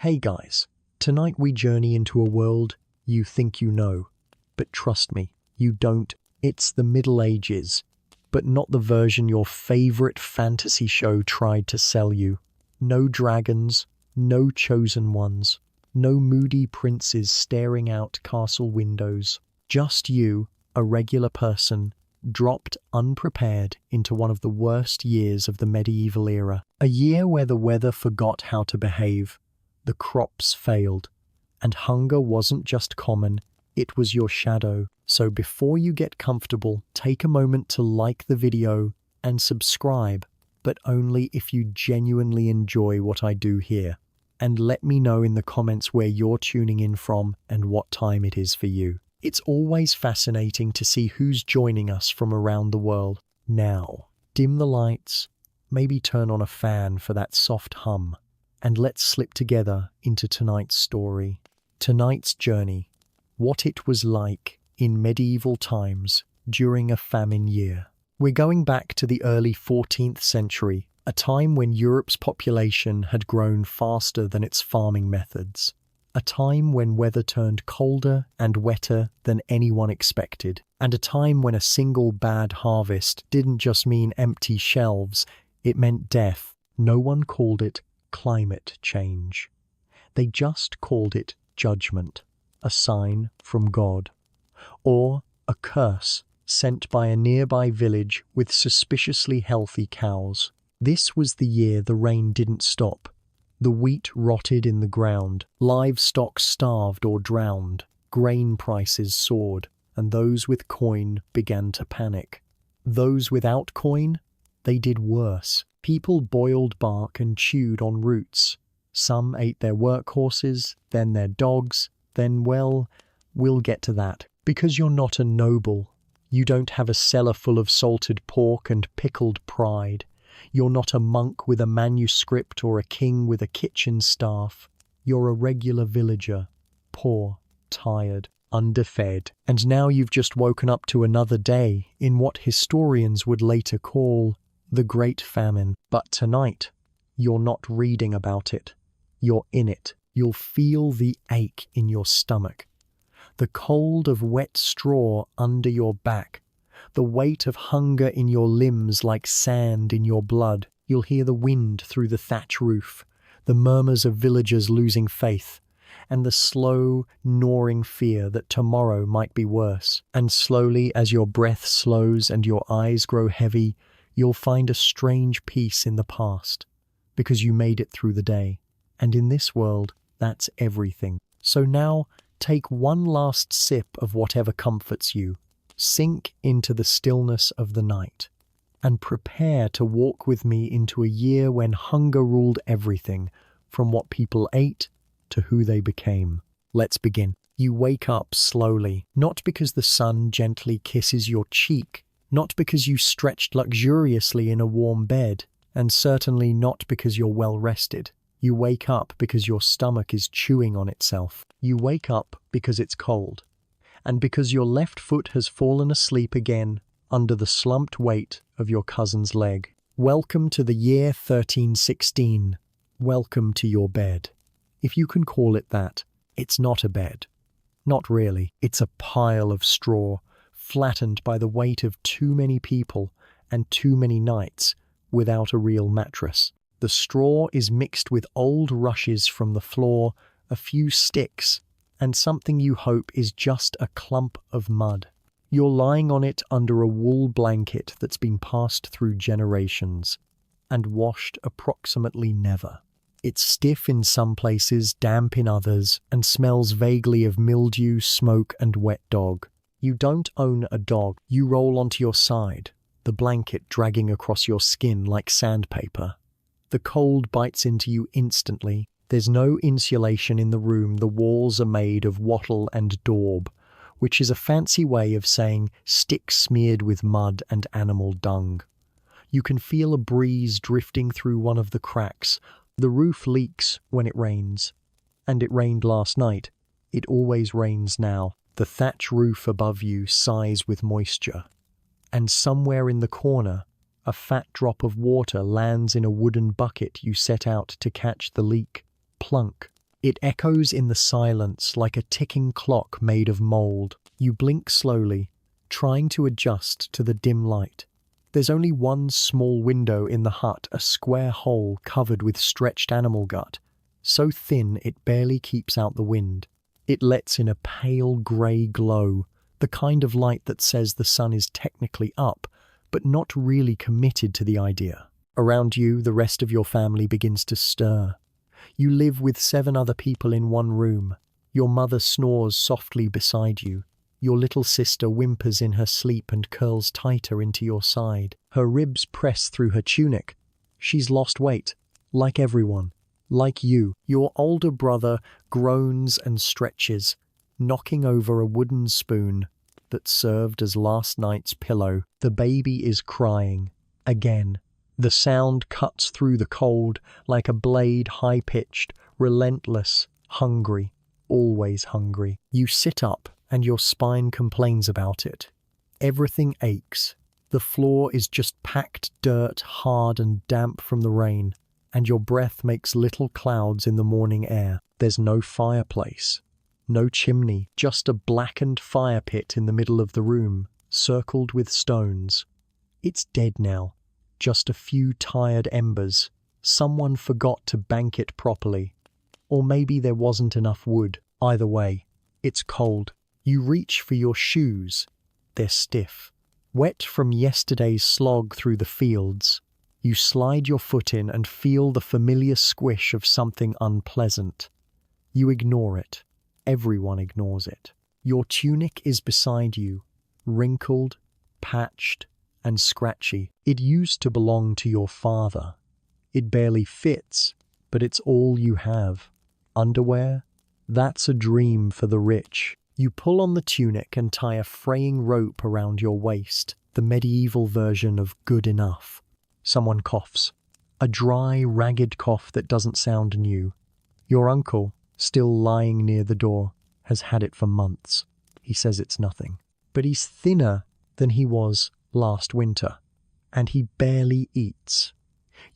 Hey guys, tonight we journey into a world you think you know, but trust me, you don't. It's the Middle Ages, but not the version your favorite fantasy show tried to sell you. No dragons, no chosen ones, no moody princes staring out castle windows. Just you, a regular person, dropped unprepared into one of the worst years of the medieval era. A year where the weather forgot how to behave, the crops failed, and hunger wasn't just common, it was your shadow. So before you get comfortable, take a moment to like the video and subscribe, but only if you genuinely enjoy what I do here. And let me know in the comments where you're tuning in from and what time it is for you. It's always fascinating to see who's joining us from around the world. Now, dim the lights, maybe turn on a fan for that soft hum, and let's slip together into tonight's story. Tonight's journey, what it was like in medieval times during a famine year. We're going back to the early 14th century, a time when Europe's population had grown faster than its farming methods. A time when weather turned colder and wetter than anyone expected. And a time when a single bad harvest didn't just mean empty shelves, it meant death. No one called it climate change. They just called it judgment, a sign from God, or a curse sent by a nearby village with suspiciously healthy cows. This was the year the rain didn't stop. The wheat rotted in the ground, livestock starved or drowned, grain prices soared, and those with coin began to panic. Those without coin, they did worse. People boiled bark and chewed on roots. Some ate their workhorses, then their dogs, then, well, we'll get to that. Because you're not a noble, you don't have a cellar full of salted pork and pickled pride. You're not a monk with a manuscript or a king with a kitchen staff. You're a regular villager, poor, tired, underfed. And now you've just woken up to another day in what historians would later call the Great Famine. But tonight, you're not reading about it. You're in it. You'll feel the ache in your stomach, the cold of wet straw under your back, the weight of hunger in your limbs like sand in your blood. You'll hear the wind through the thatch roof, the murmurs of villagers losing faith, and the slow, gnawing fear that tomorrow might be worse. And slowly, as your breath slows and your eyes grow heavy, you'll find a strange peace in the past, because you made it through the day. And in this world, that's everything. So now, take one last sip of whatever comforts you, sink into the stillness of the night, and prepare to walk with me into a year when hunger ruled everything, from what people ate to who they became. Let's begin. You wake up slowly, not because the sun gently kisses your cheek, not because you stretched luxuriously in a warm bed, and certainly not because you're well rested. You wake up because your stomach is chewing on itself. You wake up because it's cold, and because your left foot has fallen asleep again under the slumped weight of your cousin's leg. Welcome to the year 1316. Welcome to your bed. If you can call it that, it's not a bed. Not really. It's a pile of straw, flattened by the weight of too many people and too many nights without a real mattress. The straw is mixed with old rushes from the floor, a few sticks, and something you hope is just a clump of mud. You're lying on it under a wool blanket that's been passed through generations and washed approximately never. It's stiff in some places, damp in others, and smells vaguely of mildew, smoke, and wet dog. You don't own a dog. You roll onto your side, the blanket dragging across your skin like sandpaper. The cold bites into you instantly. There's no insulation in the room. The walls are made of wattle and daub, which is a fancy way of saying sticks smeared with mud and animal dung. You can feel a breeze drifting through one of the cracks. The roof leaks when it rains. And it rained last night. It always rains now. The thatch roof above you sighs with moisture. And somewhere in the corner, a fat drop of water lands in a wooden bucket you set out to catch the leak. Plunk. It echoes in the silence like a ticking clock made of mold. You blink slowly, trying to adjust to the dim light. There's only one small window in the hut, a square hole covered with stretched animal gut, so thin it barely keeps out the wind. It lets in a pale grey glow, the kind of light that says the sun is technically up, but not really committed to the idea. Around you, the rest of your family begins to stir. You live with 7 other people in one room. Your mother snores softly beside you. Your little sister whimpers in her sleep and curls tighter into your side. Her ribs press through her tunic. She's lost weight, like everyone, like you. Your older brother groans and stretches, knocking over a wooden spoon that served as last night's pillow. The baby is crying. Again. The sound cuts through the cold like a blade, high-pitched, relentless, hungry, always hungry. You sit up and your spine complains about it. Everything aches. The floor is just packed dirt, hard and damp from the rain, and your breath makes little clouds in the morning air. There's no fireplace, no chimney, just a blackened fire pit in the middle of the room, circled with stones. It's dead now. Just a few tired embers. Someone forgot to bank it properly. Or maybe there wasn't enough wood. Either way, it's cold. You reach for your shoes. They're stiff. Wet from yesterday's slog through the fields. You slide your foot in and feel the familiar squish of something unpleasant. You ignore it. Everyone ignores it. Your tunic is beside you, wrinkled, patched, and scratchy. It used to belong to your father. It barely fits, but it's all you have. Underwear? That's a dream for the rich. You pull on the tunic and tie a fraying rope around your waist, the medieval version of good enough. Someone coughs. A dry, ragged cough that doesn't sound new. Your uncle, still lying near the door, has had it for months. He says it's nothing. But he's thinner than he was last winter, and he barely eats.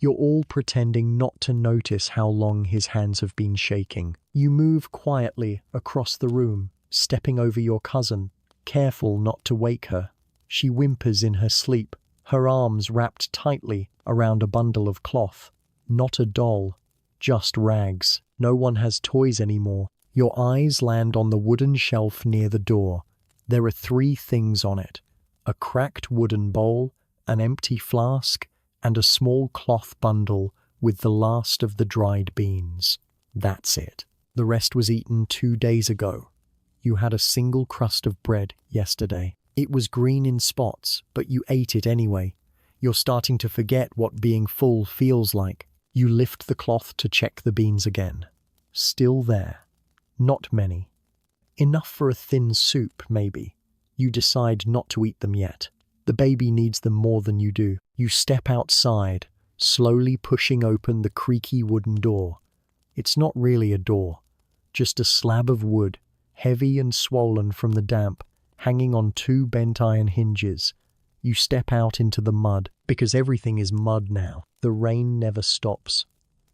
You're all pretending not to notice how long his hands have been shaking. You move quietly across the room, stepping over your cousin, careful not to wake her. She whimpers in her sleep, her arms wrapped tightly around a bundle of cloth. Not a doll, just rags. No one has toys anymore. Your eyes land on the wooden shelf near the door. There are 3 things on it: a cracked wooden bowl, an empty flask, and a small cloth bundle with the last of the dried beans. That's it. The rest was eaten 2 days ago. You had a single crust of bread yesterday. It was green in spots, but you ate it anyway. You're starting to forget what being full feels like. You lift the cloth to check the beans again. Still there. Not many. Enough for a thin soup, maybe. You decide not to eat them yet. The baby needs them more than you do. You step outside, slowly pushing open the creaky wooden door. It's not really a door, just a slab of wood, heavy and swollen from the damp, hanging on 2 bent iron hinges. You step out into the mud, because everything is mud now. The rain never stops.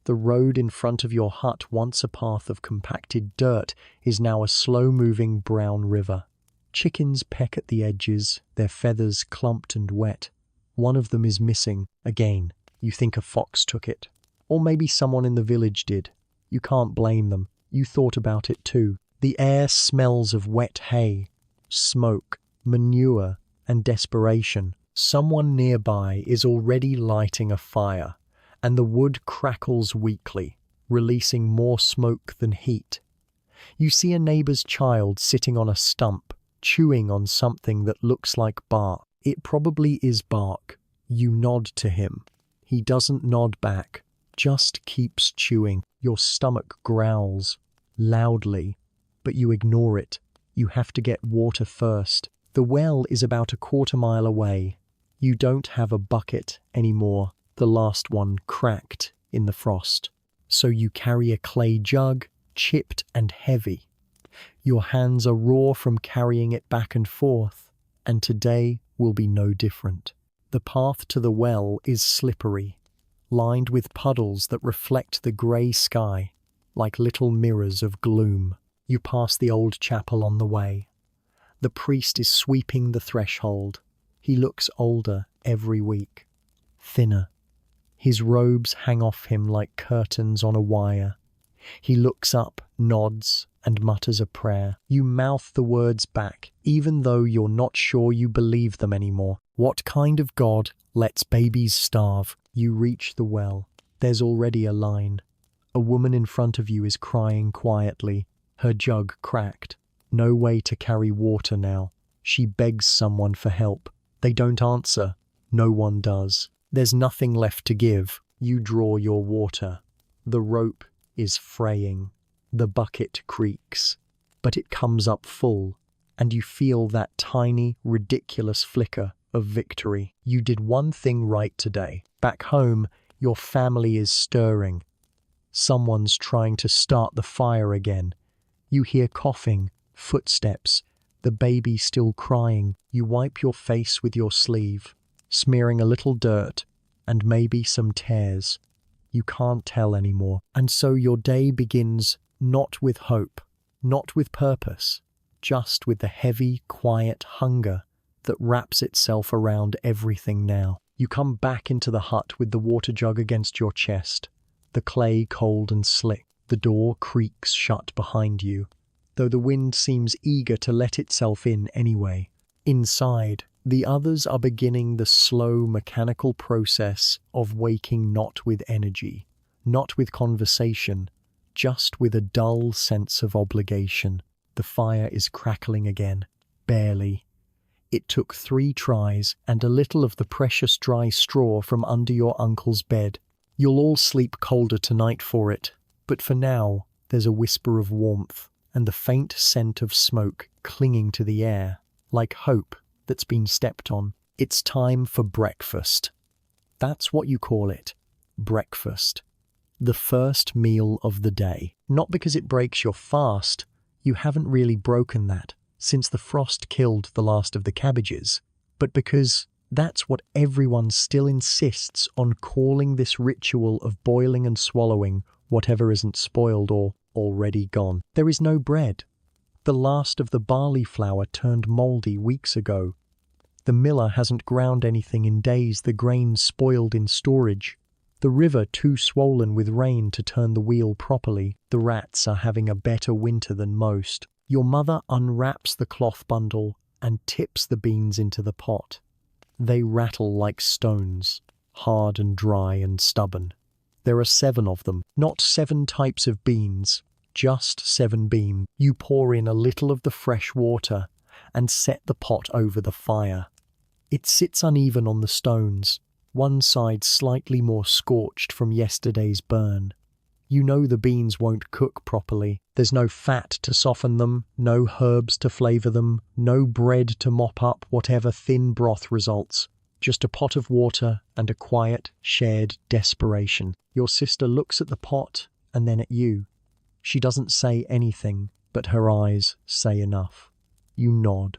The road in front of your hut, once a path of compacted dirt, is now a slow-moving brown river. Chickens peck at the edges, their feathers clumped and wet. One of them is missing. Again, you think a fox took it. Or maybe someone in the village did. You can't blame them. You thought about it too. The air smells of wet hay, smoke, manure, and desperation. Someone nearby is already lighting a fire, and the wood crackles weakly, releasing more smoke than heat. You see a neighbor's child sitting on a stump, chewing on something that looks like bark. It probably is bark. You nod to him. He doesn't nod back, just keeps chewing. Your stomach growls, loudly, but you ignore it. You have to get water first. The well is about a quarter-mile away. You don't have a bucket anymore, the last one cracked in the frost. So you carry a clay jug, chipped and heavy. Your hands are raw from carrying it back and forth, and today will be no different. The path to the well is slippery, lined with puddles that reflect the grey sky. like little mirrors of gloom. You pass the old chapel on the way. The priest is sweeping the threshold. He looks older every week, thinner. His robes hang off him like curtains on a wire. He looks up, nods, and mutters a prayer. You mouth the words back, even though you're not sure you believe them anymore. What kind of God lets babies starve? You reach the well. There's already a line. A woman in front of you is crying quietly, her jug cracked. No way to carry water now. She begs someone for help. They don't answer. No one does. There's nothing left to give. You draw your water. The rope is fraying. The bucket creaks. But it comes up full, and you feel that tiny, ridiculous flicker of victory. You did one thing right today. Back home, your family is stirring. Someone's trying to start the fire again. You hear coughing, footsteps, the baby still crying. You wipe your face with your sleeve, smearing a little dirt and maybe some tears. You can't tell anymore. And so your day begins not with hope, not with purpose, just with the heavy, quiet hunger that wraps itself around everything now. You come back into the hut with the water jug against your chest, the clay cold and slick. The door creaks shut behind you, though the wind seems eager to let itself in anyway. Inside, the others are beginning the slow mechanical process of waking, not with energy, not with conversation, just with a dull sense of obligation. The fire is crackling again, barely. It took 3 tries and a little of the precious dry straw from under your uncle's bed. You'll all sleep colder tonight for it, but for now, there's a whisper of warmth and the faint scent of smoke clinging to the air, like hope that's been stepped on. It's time for breakfast. That's what you call it, breakfast. The first meal of the day. Not because it breaks your fast, you haven't really broken that since the frost killed the last of the cabbages, but because that's what everyone still insists on calling this ritual of boiling and swallowing whatever isn't spoiled or already gone. There is no bread. The last of the barley flour turned mouldy weeks ago. The miller hasn't ground anything in days, the grain spoiled in storage. The river too swollen with rain to turn the wheel properly. The rats are having a better winter than most. Your mother unwraps the cloth bundle and tips the beans into the pot. They rattle like stones, hard and dry and stubborn. There are 7 of them, not 7 types of beans, just 7 beans. You pour in a little of the fresh water and set the pot over the fire. It sits uneven on the stones, one side slightly more scorched from yesterday's burn. You know the beans won't cook properly. There's no fat to soften them, no herbs to flavor them, no bread to mop up whatever thin broth results. Just a pot of water and a quiet, shared desperation. Your sister looks at the pot and then at you. She doesn't say anything, but her eyes say enough. You nod.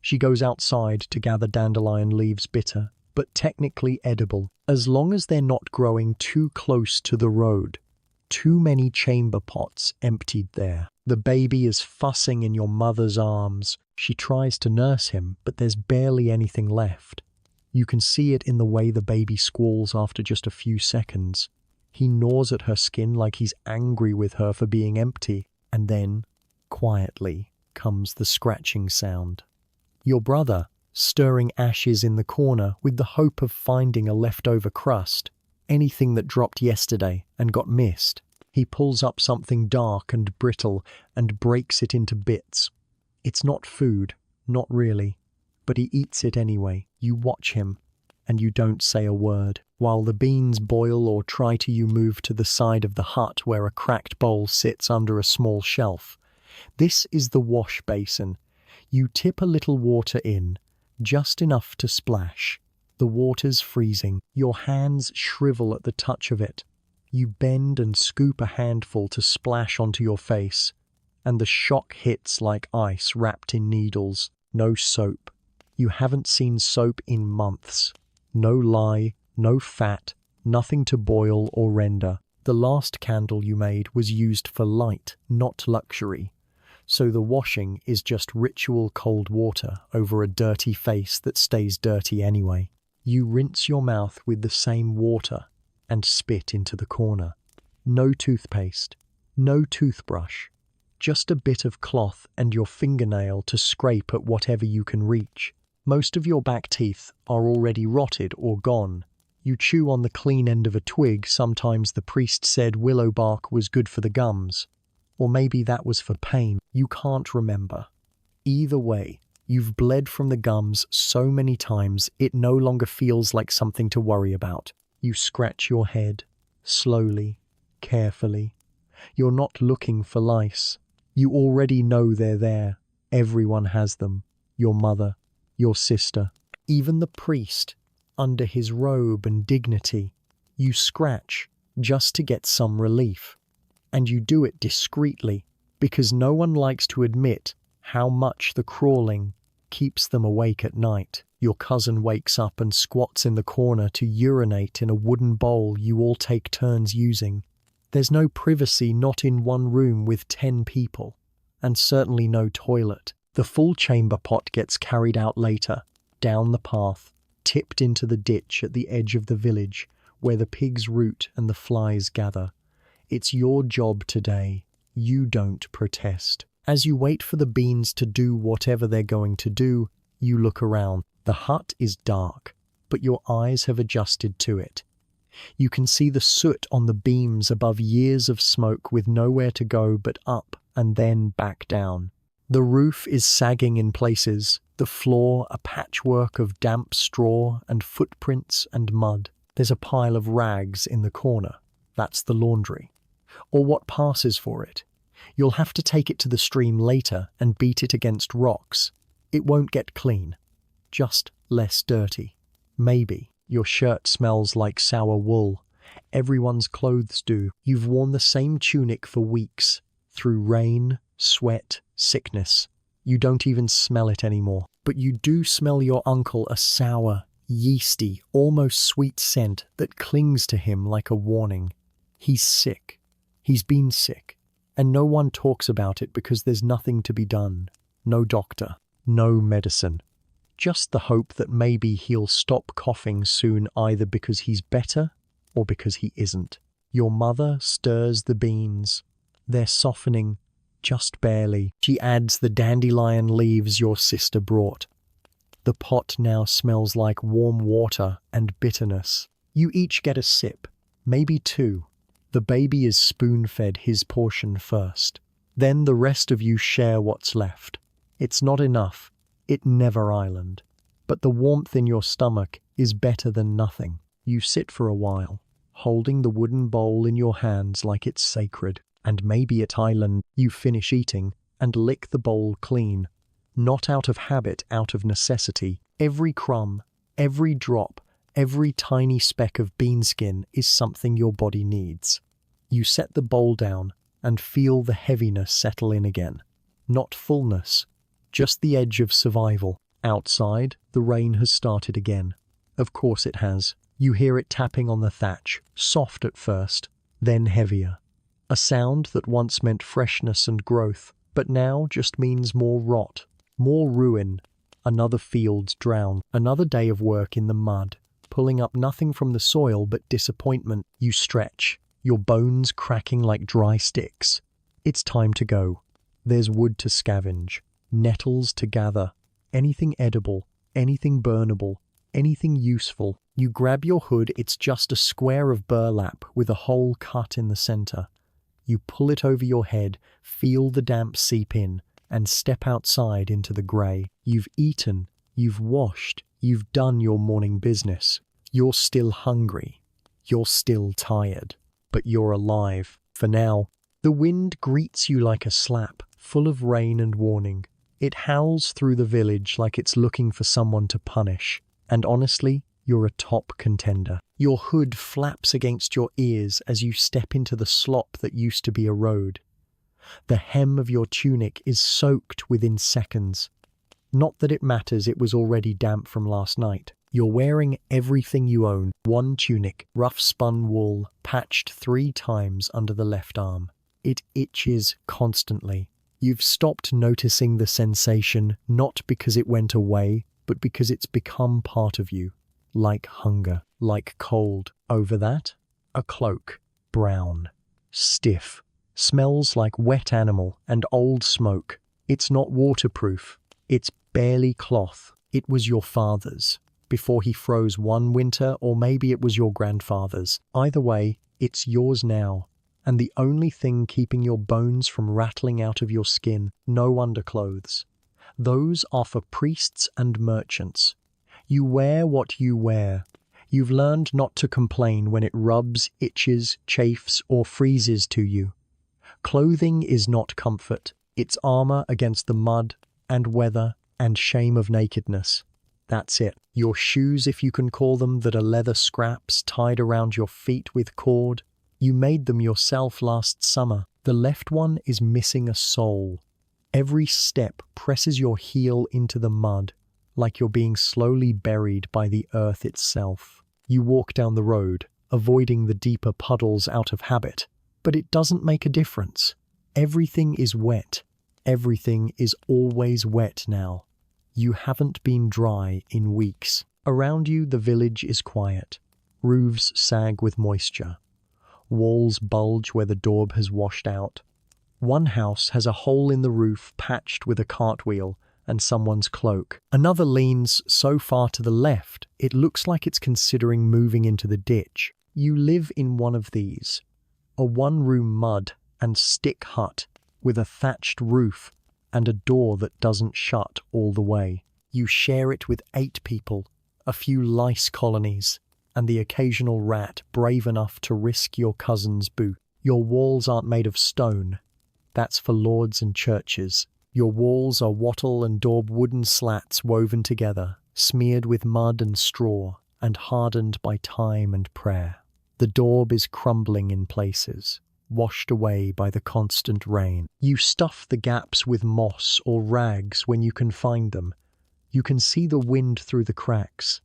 She goes outside to gather dandelion leaves, bitter, but technically edible, as long as they're not growing too close to the road. Too many chamber pots emptied there. The baby is fussing in your mother's arms. She tries to nurse him, but there's barely anything left. You can see it in the way the baby squalls after just a few seconds. He gnaws at her skin like he's angry with her for being empty. And then, quietly, comes the scratching sound. Your brother, stirring ashes in the corner with the hope of finding a leftover crust, anything that dropped yesterday and got missed. He pulls up something dark and brittle and breaks it into bits. It's not food, not really, but he eats it anyway. You watch him, and you don't say a word. While the beans boil or try to, you move to the side of the hut where a cracked bowl sits under a small shelf. This is the wash basin. You tip a little water in, just enough to splash. The water's freezing. Your hands shrivel at the touch of it. You bend and scoop a handful to splash onto your face, and the shock hits like ice wrapped in needles. No soap. You haven't seen soap in months. No lye, no fat, nothing to boil or render. The last candle you made was used for light, not luxury. So the washing is just ritual cold water over a dirty face that stays dirty anyway. You rinse your mouth with the same water and spit into the corner. No toothpaste, no toothbrush, just a bit of cloth and your fingernail to scrape at whatever you can reach. Most of your back teeth are already rotted or gone. You chew on the clean end of a twig. Sometimes the priest said willow bark was good for the gums. Or maybe that was for pain. You can't remember. Either way, you've bled from the gums so many times it no longer feels like something to worry about. You scratch your head, slowly, carefully. You're not looking for lice. You already know they're there. Everyone has them. Your mother, your sister, even the priest, under his robe and dignity. You scratch just to get some relief. And you do it discreetly, because no one likes to admit how much the crawling keeps them awake at night. Your cousin wakes up and squats in the corner to urinate in a wooden bowl you all take turns using. There's no privacy, not in one room with 10 people, and certainly no toilet. The full chamber pot gets carried out later, down the path, tipped into the ditch at the edge of the village, where the pigs root and the flies gather. It's your job today. You don't protest. As you wait for the beans to do whatever they're going to do, you look around. The hut is dark, but your eyes have adjusted to it. You can see the soot on the beams above, years of smoke with nowhere to go but up and then back down. The roof is sagging in places, the floor a patchwork of damp straw and footprints and mud. There's a pile of rags in the corner. That's the laundry, or what passes for it. You'll have to take it to the stream later and beat it against rocks. It won't get clean, just less dirty. Maybe your shirt smells like sour wool. Everyone's clothes do. You've worn the same tunic for weeks, through rain, sweat, sickness. You don't even smell it anymore. But you do smell your uncle, a sour, yeasty, almost sweet scent that clings to him like a warning. He's sick. He's been sick. And no one talks about it because there's nothing to be done. No doctor. No medicine. Just the hope that maybe he'll stop coughing soon, either because he's better or because he isn't. Your mother stirs the beans. They're softening, just barely. She adds the dandelion leaves your sister brought. The pot now smells like warm water and bitterness. You each get a sip, maybe 2. The baby is spoon-fed his portion first. Then the rest of you share what's left. It's not enough. It never island. But the warmth in your stomach is better than nothing. You sit for a while, holding the wooden bowl in your hands like it's sacred. And maybe at island you finish eating and lick the bowl clean. Not out of habit, out of necessity. Every crumb, every drop, every tiny speck of beanskin is something your body needs. You set the bowl down and feel the heaviness settle in again. Not fullness, just the edge of survival. Outside, the rain has started again. Of course it has. You hear it tapping on the thatch, soft at first, then heavier. A sound that once meant freshness and growth, but now just means more rot, more ruin. Another field's drowned, another day of work in the mud, pulling up nothing from the soil but disappointment. You stretch, your bones cracking like dry sticks. It's time to go. There's wood to scavenge, nettles to gather, anything edible, anything burnable, anything useful. You grab your hood. It's just a square of burlap with a hole cut in the center. You pull it over your head, feel the damp seep in, and step outside into the grey. You've eaten, you've washed, you've done your morning business. You're still hungry. You're still tired. But you're alive. For now. The wind greets you like a slap, full of rain and warning. It howls through the village like it's looking for someone to punish. And honestly, you're a top contender. Your hood flaps against your ears as you step into the slop that used to be a road. The hem of your tunic is soaked within seconds. Not that it matters, it was already damp from last night. You're wearing everything you own. One tunic, rough spun wool, patched 3 times under the left arm. It itches constantly. You've stopped noticing the sensation, not because it went away, but because it's become part of you. Like hunger, like cold. Over that, a cloak. Brown. Stiff. Smells like wet animal and old smoke. It's not waterproof. It's barely cloth. It was your father's, before he froze one winter, or maybe it was your grandfather's. Either way, it's yours now. And the only thing keeping your bones from rattling out of your skin, no underclothes. Those are for priests and merchants. You wear what you wear. You've learned not to complain when it rubs, itches, chafes, or freezes to you. Clothing is not comfort. It's armor against the mud and weather and shame of nakedness. That's it. Your shoes, if you can call them, that are leather scraps tied around your feet with cord. You made them yourself last summer. The left one is missing a sole. Every step presses your heel into the mud, like you're being slowly buried by the earth itself. You walk down the road, avoiding the deeper puddles out of habit, but it doesn't make a difference. Everything is wet. Everything is always wet now. You haven't been dry in weeks. Around you, the village is quiet. Roofs sag with moisture. Walls bulge where the daub has washed out. One house has a hole in the roof patched with a cartwheel and someone's cloak. Another leans so far to the left, it looks like it's considering moving into the ditch. You live in one of these. A one-room mud and stick hut with a thatched roof and a door that doesn't shut all the way. You share it with 8 people, a few lice colonies, and the occasional rat brave enough to risk your cousin's boot. Your walls aren't made of stone. That's for lords and churches. Your walls are wattle and daub wooden slats woven together, smeared with mud and straw, and hardened by time and prayer. The daub is crumbling in places, washed away by the constant rain. You stuff the gaps with moss or rags when you can find them. You can see the wind through the cracks.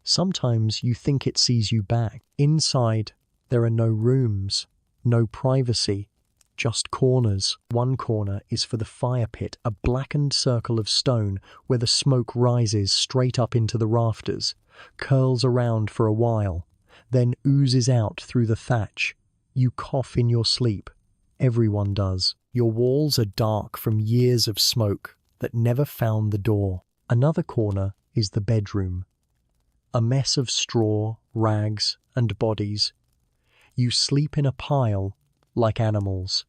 Sometimes you think it sees you back. Inside, there are no rooms, no privacy, just corners. One corner is for the fire pit, a blackened circle of stone where the smoke rises straight up into the rafters, curls around for a while, then oozes out through the thatch. You cough in your sleep. Everyone does. Your walls are dark from years of smoke that never found the door. Another corner is the bedroom. A mess of straw, rags, and bodies. You sleep in a pile, like animals.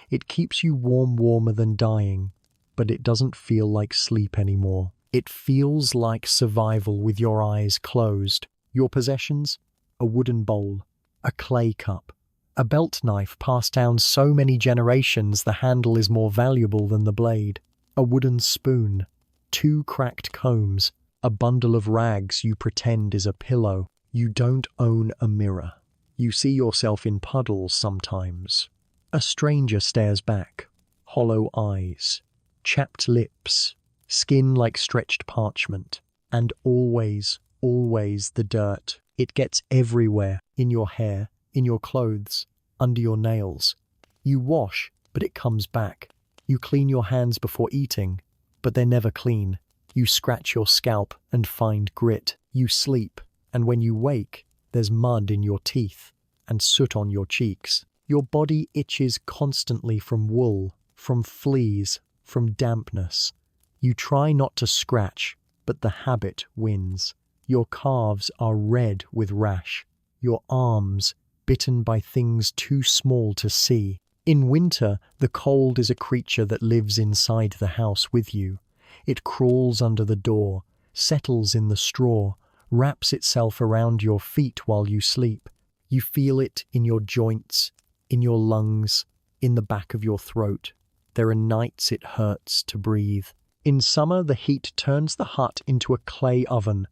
It keeps you warmer than dying, but it doesn't feel like sleep anymore. It feels like survival with your eyes closed. Your possessions? A wooden bowl, a clay cup, a belt knife passed down so many generations the handle is more valuable than the blade, a wooden spoon, 2 cracked combs, a bundle of rags you pretend is a pillow. You don't own a mirror. You see yourself in puddles sometimes. A stranger stares back, hollow eyes, chapped lips, skin like stretched parchment, and always the dirt. It gets everywhere, in your hair, in your clothes, under your nails. You wash, but it comes back. You clean your hands before eating, but they're never clean. You scratch your scalp and find grit. You sleep, and when you wake, there's mud in your teeth and soot on your cheeks. Your body itches constantly from wool, from fleas, from dampness. You try not to scratch, but the habit wins. Your calves are red with rash. Your arms bitten by things too small to see. In winter, the cold is a creature that lives inside the house with you. It crawls under the door, settles in the straw, wraps itself around your feet while you sleep. You feel it in your joints, in your lungs, in the back of your throat. There are nights it hurts to breathe. In summer, the heat turns the hut into a clay oven.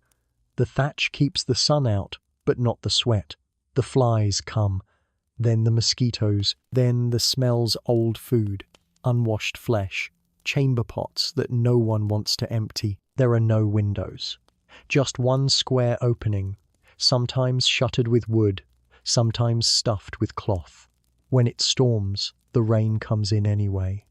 The thatch keeps the sun out, but not the sweat. The flies come, then the mosquitoes, then the smells old food, unwashed flesh, chamber pots that no one wants to empty. There are no windows. Just one square opening, sometimes shuttered with wood, sometimes stuffed with cloth. When it storms, the rain comes in anyway.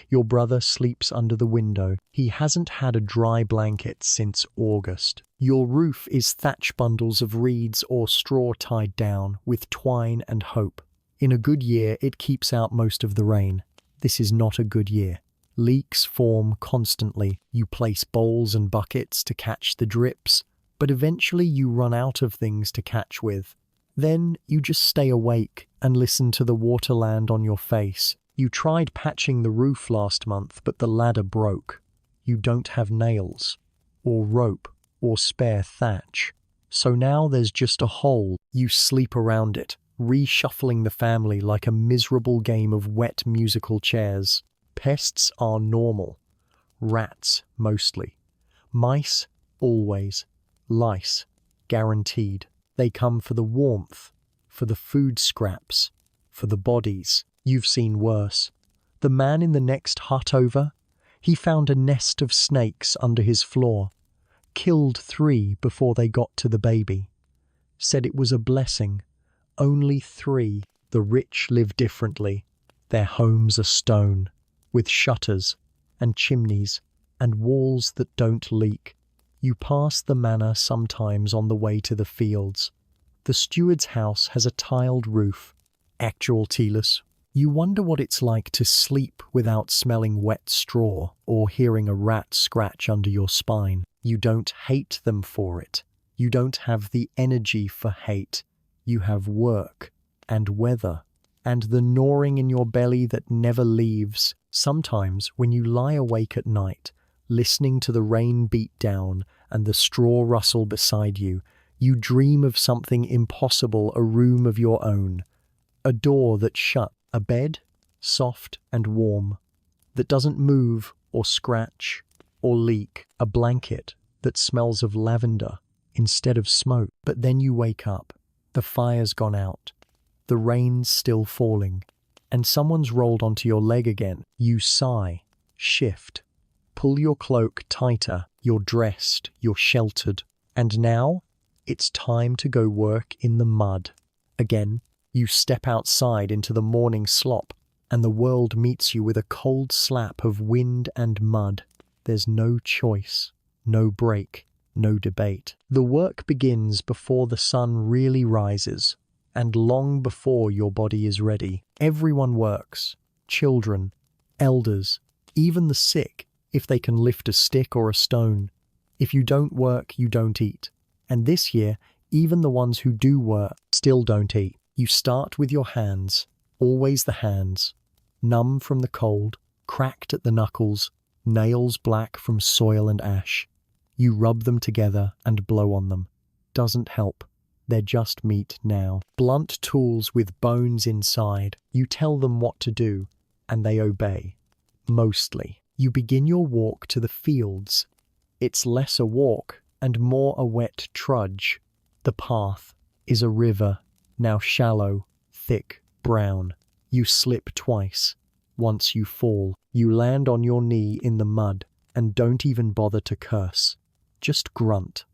Your brother sleeps under the window. He hasn't had a dry blanket since August. Your roof is thatch bundles of reeds or straw tied down with twine and hope. In a good year, it keeps out most of the rain. This is not a good year. Leaks form constantly. You place bowls and buckets to catch the drips, but eventually you run out of things to catch with. Then you just stay awake and listen to the water land on your face. You tried patching the roof last month, but the ladder broke. You don't have nails, or rope, or spare thatch. So now there's just a hole. You sleep around it, reshuffling the family like a miserable game of wet musical chairs. Pests are normal. Rats, mostly. Mice, always. Lice, guaranteed. They come for the warmth, for the food scraps, for the bodies. You've seen worse. The man in the next hut over, he found a nest of snakes under his floor, killed 3 before they got to the baby. Said it was a blessing. Only 3. The rich live differently. Their homes are stone, with shutters and chimneys and walls that don't leak. You pass the manor sometimes on the way to the fields. The steward's house has a tiled roof. Actual tealess. You wonder what it's like to sleep without smelling wet straw or hearing a rat scratch under your spine. You don't hate them for it. You don't have the energy for hate. You have work and weather and the gnawing in your belly that never leaves. Sometimes when you lie awake at night, listening to the rain beat down and the straw rustle beside you, you dream of something impossible, a room of your own, a door that's shut, a bed, soft and warm, that doesn't move or scratch or leak, a blanket that smells of lavender instead of smoke. But then you wake up, the fire's gone out, the rain's still falling, and someone's rolled onto your leg again. You sigh, shift, pull your cloak tighter, you're dressed, you're sheltered, and now it's time to go work in the mud. Again, you step outside into the morning slop, and the world meets you with a cold slap of wind and mud. There's no choice, no break, no debate. The work begins before the sun really rises, and long before your body is ready. Everyone works. Children, elders, even the sick, if they can lift a stick or a stone. If you don't work, you don't eat. And this year, even the ones who do work still don't eat. You start with your hands, always the hands, numb from the cold, cracked at the knuckles, nails black from soil and ash. You rub them together and blow on them. Doesn't help. They're just meat now. Blunt tools with bones inside. You tell them what to do, and they obey. Mostly. You begin your walk to the fields. It's less a walk and more a wet trudge. The path is a river, now shallow, thick, brown. You slip twice. Once you fall. You land on your knee in the mud and don't even bother to curse. Just grunt.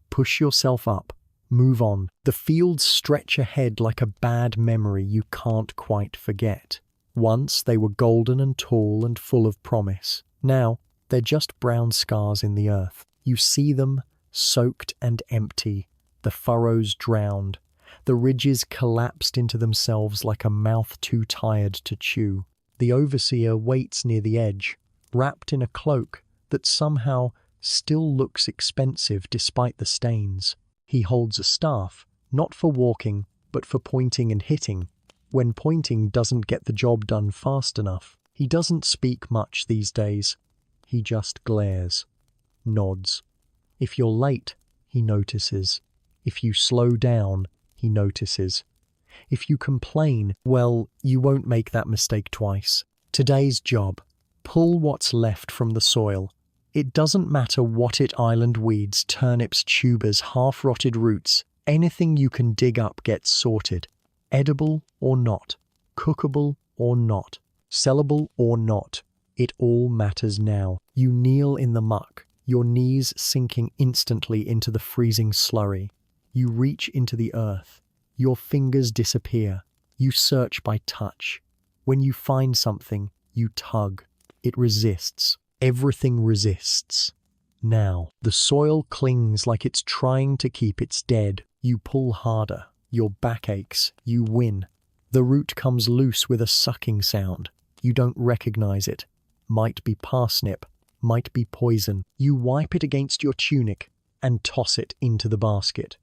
Push yourself up. Move on. The fields stretch ahead like a bad memory you can't quite forget. Once they were golden and tall and full of promise. Now they're just brown scars in the earth. You see them, soaked and empty, the furrows drowned, the ridges collapsed into themselves like a mouth too tired to chew. The overseer waits near the edge, wrapped in a cloak that somehow still looks expensive despite the stains. He holds a staff, not for walking, but for pointing and hitting, when pointing doesn't get the job done fast enough. He doesn't speak much these days. He just glares, nods. If you're late, he notices. If you slow down, he notices. If you complain, well, you won't make that mistake twice. Today's job: pull what's left from the soil. It doesn't matter what it: island weeds, turnips, tubers, half-rotted roots. Anything you can dig up gets sorted. Edible or not, cookable or not, sellable or not. It all matters now. You kneel in the muck. your knees sinking instantly into the freezing slurry. You reach into the earth. Your fingers disappear. You search by touch. When you find something, you tug. It resists. Everything resists. Now, the soil clings like it's trying to keep its dead. You pull harder. Your back aches. You win. The root comes loose with a sucking sound. You don't recognize it. Might be parsnip. Might be poison. You wipe it against your tunic and toss it into the basket.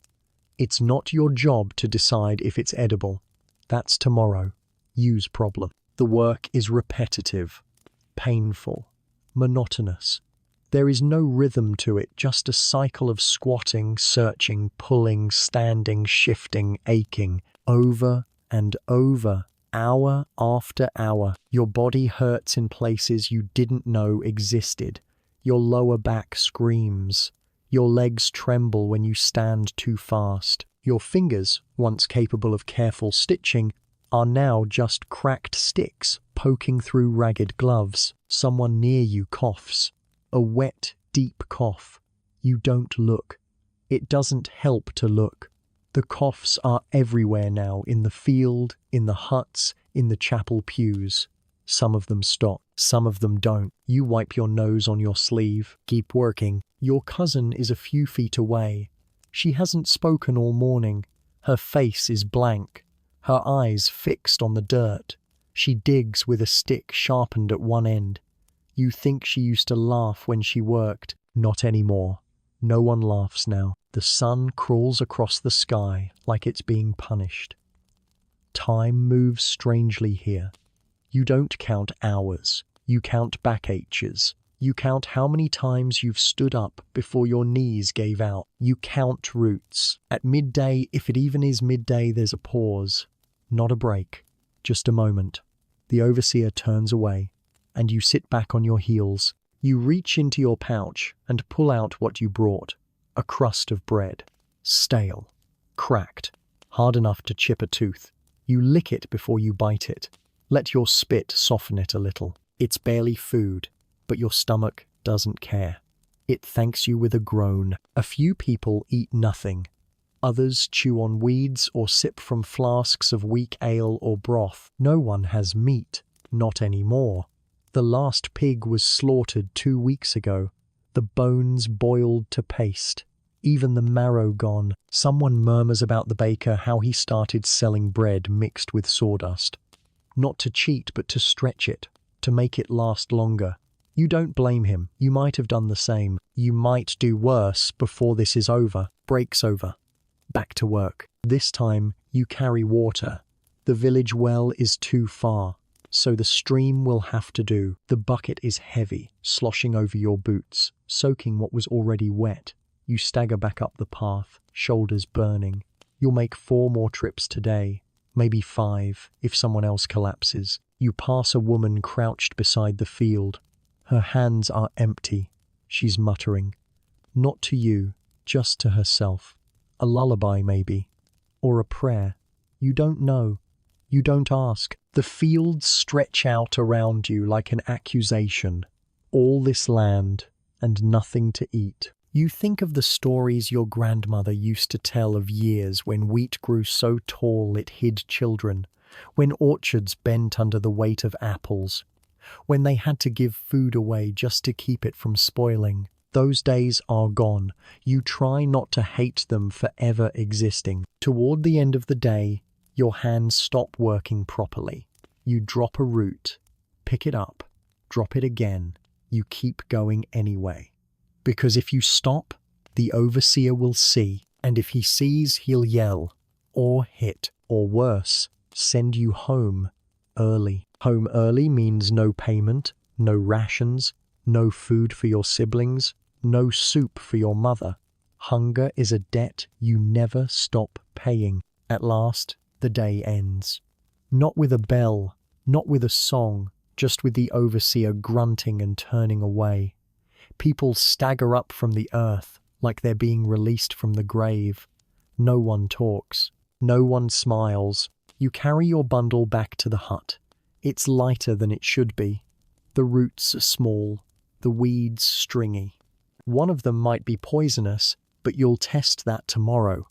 It's not your job to decide if it's edible. That's tomorrow. You's problem. The work is repetitive, painful, monotonous. There is no rhythm to it, just a cycle of squatting, searching, pulling, standing, shifting, aching, over and over, hour after hour. Your body hurts in places you didn't know existed. Your lower back screams. Your legs tremble when you stand too fast. Your fingers, once capable of careful stitching, are now just cracked sticks poking through ragged gloves. Someone near you coughs. A wet, deep cough. You don't look. It doesn't help to look. The coughs are everywhere now, in the field, in the huts, in the chapel pews. Some of them stop, some of them don't. You wipe your nose on your sleeve, keep working. Your cousin is a few feet away. She hasn't spoken all morning. Her face is blank, her eyes fixed on the dirt. She digs with a stick sharpened at one end. You think she used to laugh when she worked. Not anymore. No one laughs now. The sun crawls across the sky like it's being punished. Time moves strangely here. You don't count hours. You count backaches. You count how many times you've stood up before your knees gave out. You count roots. At midday, if it even is midday, there's a pause. Not a break. Just a moment. The overseer turns away, and you sit back on your heels. You reach into your pouch and pull out what you brought. A crust of bread. Stale. Cracked. Hard enough to chip a tooth. You lick it before you bite it. Let your spit soften it a little. It's barely food, but your stomach doesn't care. It thanks you with a groan. A few people eat nothing. Others chew on weeds or sip from flasks of weak ale or broth. No one has meat. Not anymore. The last pig was slaughtered 2 weeks ago. The bones boiled to paste. Even the marrow gone. Someone murmurs about the baker how he started selling bread mixed with sawdust. Not to cheat, but to stretch it, to make it last longer. You don't blame him. You might have done the same. You might do worse before this is over. Break's over. Back to work. This time, you carry water. The village well is too far, so the stream will have to do. The bucket is heavy, sloshing over your boots, soaking what was already wet. You stagger back up the path, shoulders burning. You'll make 4 more trips today. Maybe 5, if someone else collapses. You pass a woman crouched beside the field. Her hands are empty. She's muttering. Not to you, just to herself. A lullaby, maybe. Or a prayer. You don't know. You don't ask. The fields stretch out around you like an accusation. All this land, and nothing to eat. You think of the stories your grandmother used to tell of years when wheat grew so tall it hid children, when orchards bent under the weight of apples, when they had to give food away just to keep it from spoiling. Those days are gone. You try not to hate them for ever existing. Toward the end of the day, your hands stop working properly. You drop a root, pick it up, drop it again. You keep going anyway. Because if you stop, the overseer will see, and if he sees, he'll yell, or hit, or worse, send you home early. Home early means no payment, no rations, no food for your siblings, no soup for your mother. Hunger is a debt you never stop paying. At last, the day ends. Not with a bell, not with a song, just with the overseer grunting and turning away. People stagger up from the earth like they're being released from the grave. No one talks. No one smiles. You carry your bundle back to the hut. It's lighter than it should be. The roots are small, the weeds stringy. One of them might be poisonous, but you'll test that tomorrow.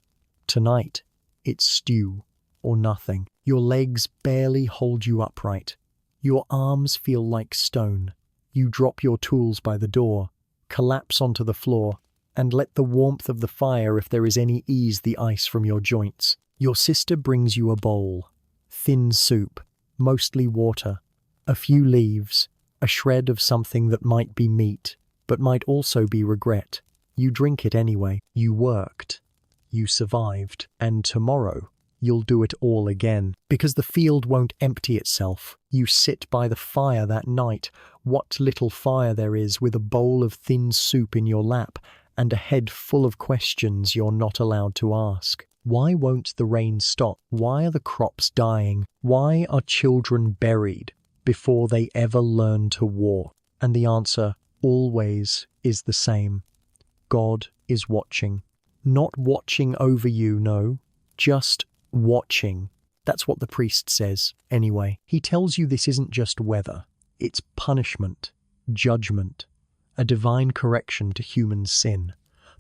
Tonight, it's stew or nothing. Your legs barely hold you upright. Your arms feel like stone. You drop your tools by the door, collapse onto the floor, and let the warmth of the fire, if there is any, ease the ice from your joints. Your sister brings you a bowl. Thin soup, mostly water, a few leaves, a shred of something that might be meat, but might also be regret. You drink it anyway. You worked. You survived. And tomorrow, you'll do it all again. Because the field won't empty itself. You sit by the fire that night, what little fire there is, with a bowl of thin soup in your lap, and a head full of questions you're not allowed to ask. Why won't the rain stop? Why are the crops dying? Why are children buried before they ever learn to walk? And the answer always is the same. God is watching. Not watching over you, no, just watching. That's what the priest says, anyway. He tells you this isn't just weather. It's punishment, judgment, a divine correction to human sin.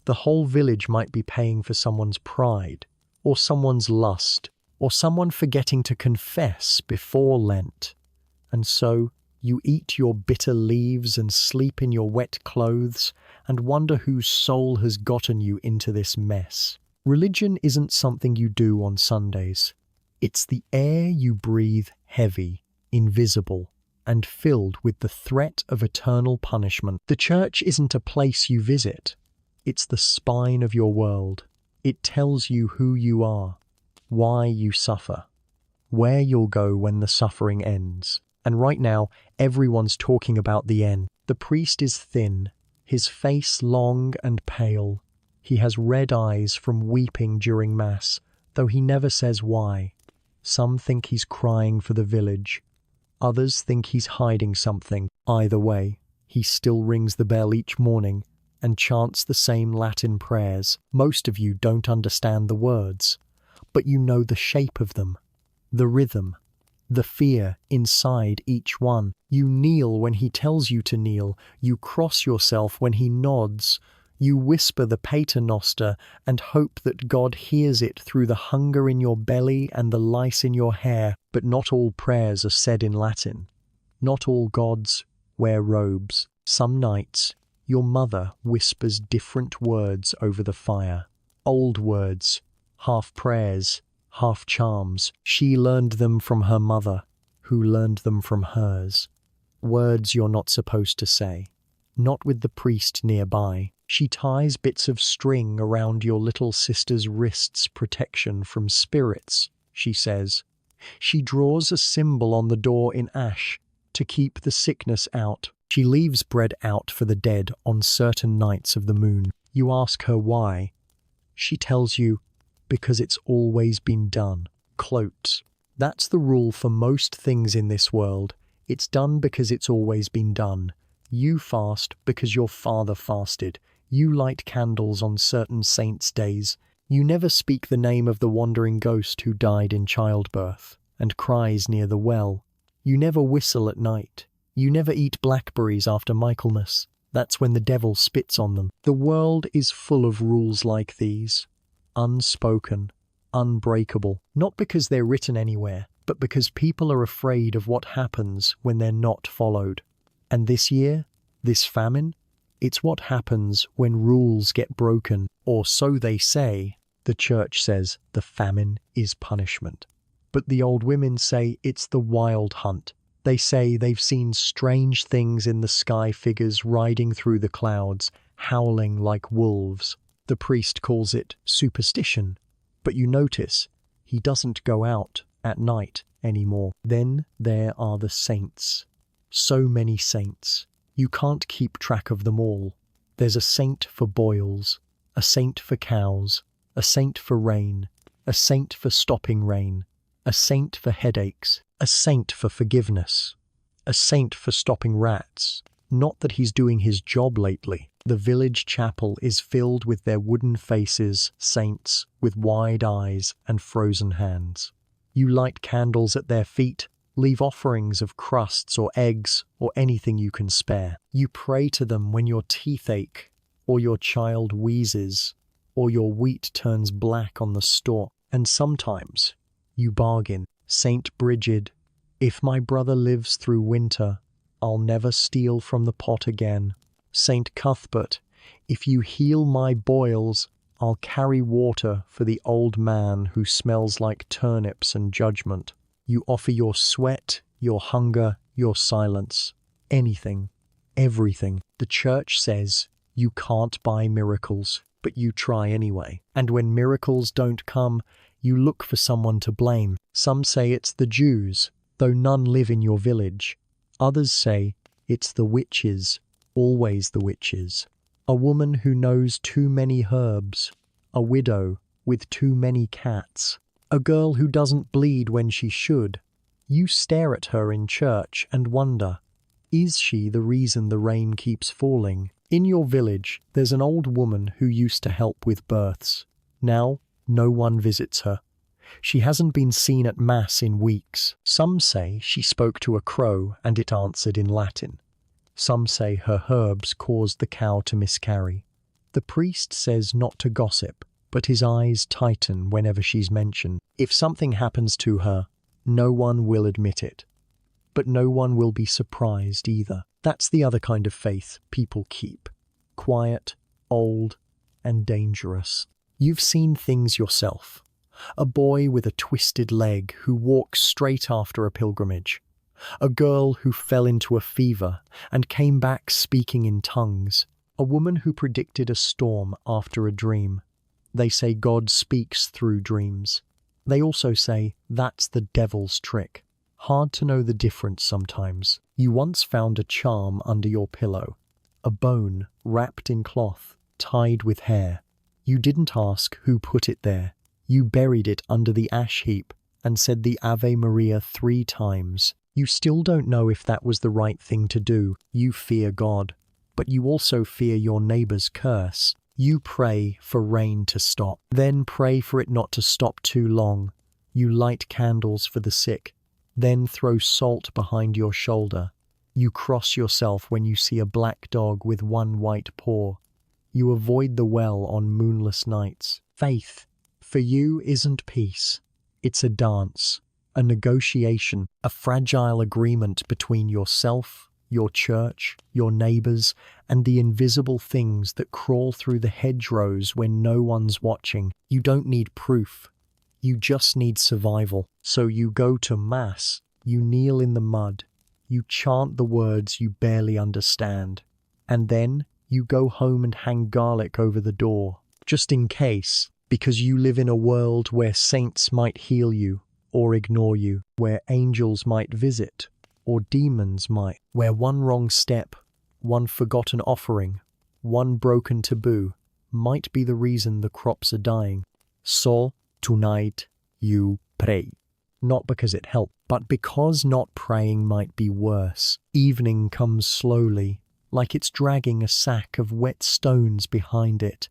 The whole village might be paying for someone's pride, or someone's lust, or someone forgetting to confess before Lent. And so you eat your bitter leaves and sleep in your wet clothes and wonder whose soul has gotten you into this mess. Religion isn't something you do on Sundays. It's the air you breathe, heavy, invisible, and filled with the threat of eternal punishment. The church isn't a place you visit. It's the spine of your world. It tells you who you are, why you suffer, where you'll go when the suffering ends. And right now, everyone's talking about the end. The priest is thin, his face long and pale. He has red eyes from weeping during Mass, though he never says why. Some think he's crying for the village. Others think he's hiding something. Either way, he still rings the bell each morning and chants the same Latin prayers. Most of you don't understand the words, but you know the shape of them, the rhythm, the fear inside each one. You kneel when he tells you to kneel. You cross yourself when he nods. You whisper the Paternoster and hope that God hears it through the hunger in your belly and the lice in your hair. But not all prayers are said in Latin. Not all gods wear robes. Some nights, your mother whispers different words over the fire. Old words, half prayers, half charms. She learned them from her mother, who learned them from hers. Words you're not supposed to say. Not with the priest nearby. She ties bits of string around your little sister's wrists, protection from spirits, she says. She draws a symbol on the door in ash to keep the sickness out. She leaves bread out for the dead on certain nights of the moon. You ask her why. She tells you, because it's always been done. Clotes. That's the rule for most things in this world. It's done because it's always been done. You fast because your father fasted. You light candles on certain saints' days. You never speak the name of the wandering ghost who died in childbirth and cries near the well. You never whistle at night. You never eat blackberries after Michaelmas. That's when the devil spits on them. The world is full of rules like these. Unspoken, unbreakable. Not because they're written anywhere, but because people are afraid of what happens when they're not followed. And this year, this famine, it's what happens when rules get broken. Or so they say. The church says the famine is punishment. But the old women say it's the wild hunt. They say they've seen strange things in the sky, figures riding through the clouds, howling like wolves. The priest calls it superstition, but you notice he doesn't go out at night anymore. Then there are the saints. So many saints. You can't keep track of them all. There's a saint for boils, a saint for cows, a saint for rain, a saint for stopping rain, a saint for headaches, a saint for forgiveness, a saint for stopping rats. Not that he's doing his job lately. The village chapel is filled with their wooden faces, saints with wide eyes and frozen hands. You light candles at their feet, leave offerings of crusts or eggs or anything you can spare. You pray to them when your teeth ache or your child wheezes, or your wheat turns black on the stalk. And sometimes you bargain. Saint Brigid, if my brother lives through winter, I'll never steal from the pot again. Saint Cuthbert, if you heal my boils, I'll carry water for the old man who smells like turnips and judgment. You offer your sweat, your hunger, your silence, anything, everything. The church says you can't buy miracles, but you try anyway. And when miracles don't come, you look for someone to blame. Some say it's the Jews, though none live in your village. Others say it's the witches, always the witches. A woman who knows too many herbs, a widow with too many cats, a girl who doesn't bleed when she should. You stare at her in church and wonder, is she the reason the rain keeps falling? In your village, there's an old woman who used to help with births. Now, no one visits her. She hasn't been seen at Mass in weeks. Some say she spoke to a crow and it answered in Latin. Some say her herbs caused the cow to miscarry. The priest says not to gossip, but his eyes tighten whenever she's mentioned. If something happens to her, no one will admit it. But no one will be surprised either. That's the other kind of faith people keep. Quiet, old, and dangerous. You've seen things yourself. A boy with a twisted leg who walks straight after a pilgrimage. A girl who fell into a fever and came back speaking in tongues. A woman who predicted a storm after a dream. They say God speaks through dreams. They also say that's the devil's trick. Hard to know the difference sometimes. You once found a charm under your pillow. A bone wrapped in cloth, tied with hair. You didn't ask who put it there. You buried it under the ash heap and said the Ave Maria 3 times. You still don't know if that was the right thing to do. You fear God, but you also fear your neighbor's curse. You pray for rain to stop, then pray for it not to stop too long. You light candles for the sick, then throw salt behind your shoulder. You cross yourself when you see a black dog with one white paw. You avoid the well on moonless nights. Faith, for you, isn't peace. It's a dance, a negotiation, a fragile agreement between yourself, your church, your neighbors, and the invisible things that crawl through the hedgerows when no one's watching. You don't need proof. You just need survival. So you go to Mass, you kneel in the mud, you chant the words you barely understand, and then you go home and hang garlic over the door, just in case, because you live in a world where saints might heal you or ignore you, where angels might visit or demons might, where one wrong step, one forgotten offering, one broken taboo might be the reason the crops are dying. So, tonight, you pray. Not because it helped, but because not praying might be worse. Evening comes slowly, like it's dragging a sack of wet stones behind it.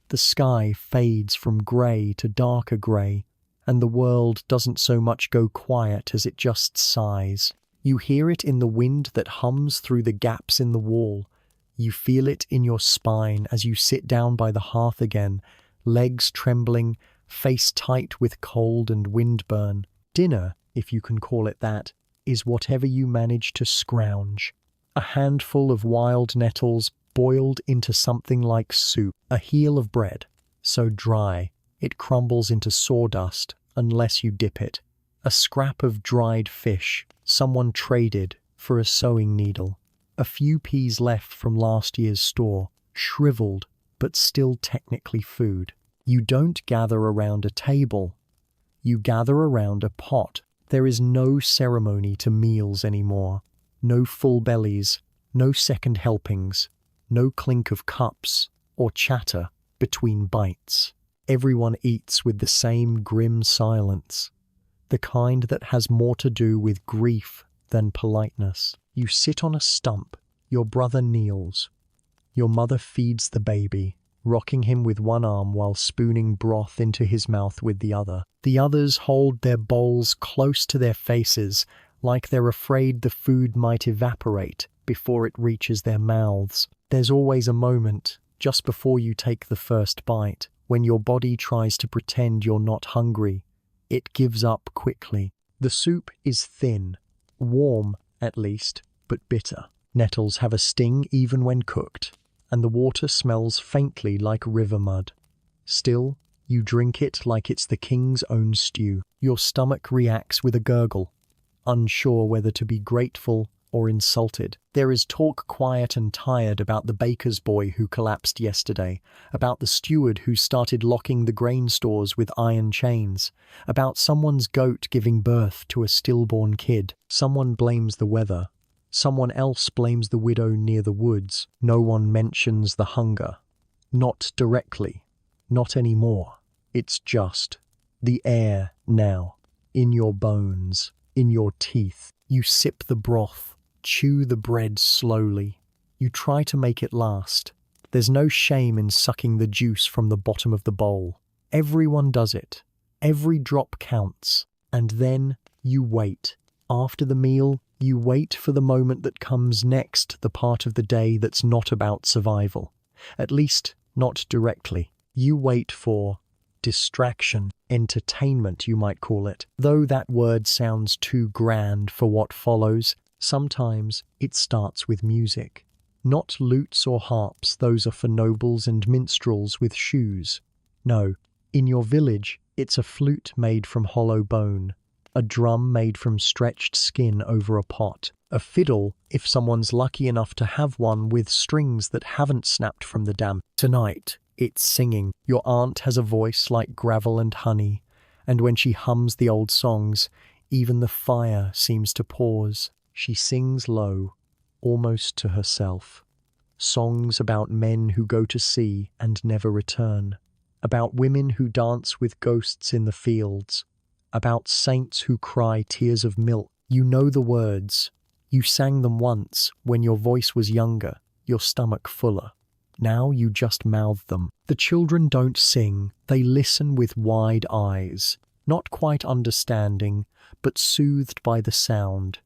The sky fades from grey to darker grey, and the world doesn't so much go quiet as it just sighs. You hear it in the wind that hums through the gaps in the wall. You feel it in your spine as you sit down by the hearth again, legs trembling, face tight with cold and windburn. Dinner, if you can call it that, is whatever you manage to scrounge. A handful of wild nettles boiled into something like soup. A heel of bread, so dry it crumbles into sawdust unless you dip it. A scrap of dried fish someone traded for a sewing needle. A few peas left from last year's store, shriveled but still technically food. You don't gather around a table. You gather around a pot. There is no ceremony to meals anymore. No full bellies, no second helpings, no clink of cups or chatter between bites. Everyone eats with the same grim silence, the kind that has more to do with grief than politeness. You sit on a stump. Your brother kneels. Your mother feeds the baby, rocking him with one arm while spooning broth into his mouth with the other. The others hold their bowls close to their faces, like they're afraid the food might evaporate before it reaches their mouths. There's always a moment, just before you take the first bite, when your body tries to pretend you're not hungry, it gives up quickly. The soup is thin, warm at least, but bitter. Nettles have a sting even when cooked, and the water smells faintly like river mud. Still, you drink it like it's the king's own stew. Your stomach reacts with a gurgle, unsure whether to be grateful or insulted. There is talk quiet and tired about the baker's boy who collapsed yesterday, about the steward who started locking the grain stores with iron chains, about someone's goat giving birth to a stillborn kid. Someone blames the weather. Someone else blames the widow near the woods. No one mentions the hunger. Not directly. Not anymore. It's just the air now, in your bones, in your teeth. You sip the broth, chew the bread slowly. You try to make it last. There's no shame in sucking the juice from the bottom of the bowl. Everyone does it. Every drop counts. And then you wait. After the meal, you wait for the moment that comes next, the part of the day that's not about survival. At least, not directly. You wait for distraction, entertainment, you might call it. Though that word sounds too grand for what follows, sometimes it starts with music. Not lutes or harps, those are for nobles and minstrels with shoes. No, in your village, it's a flute made from hollow bone, a drum made from stretched skin over a pot, a fiddle, if someone's lucky enough to have one, with strings that haven't snapped from the damp. Tonight, it's singing. Your aunt has a voice like gravel and honey, and when she hums the old songs, even the fire seems to pause. She sings low, almost to herself. Songs about men who go to sea and never return, about women who dance with ghosts in the fields, about saints who cry tears of milk. You know the words. You sang them once when your voice was younger, your stomach fuller. Now you just mouth them. The children don't sing, they listen with wide eyes, not quite understanding, but soothed by the sound.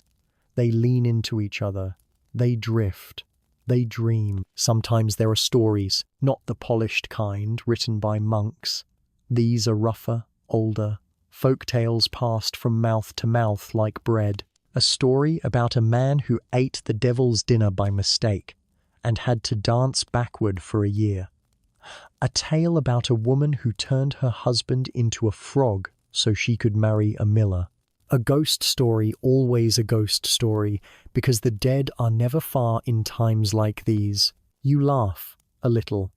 They lean into each other, they drift, they dream. Sometimes there are stories, not the polished kind, written by monks. These are rougher, older, folk tales passed from mouth to mouth like bread. A story about a man who ate the devil's dinner by mistake and had to dance backward for a year. A tale about a woman who turned her husband into a frog so she could marry a miller. A ghost story, always a ghost story, because the dead are never far in times like these. You laugh a little.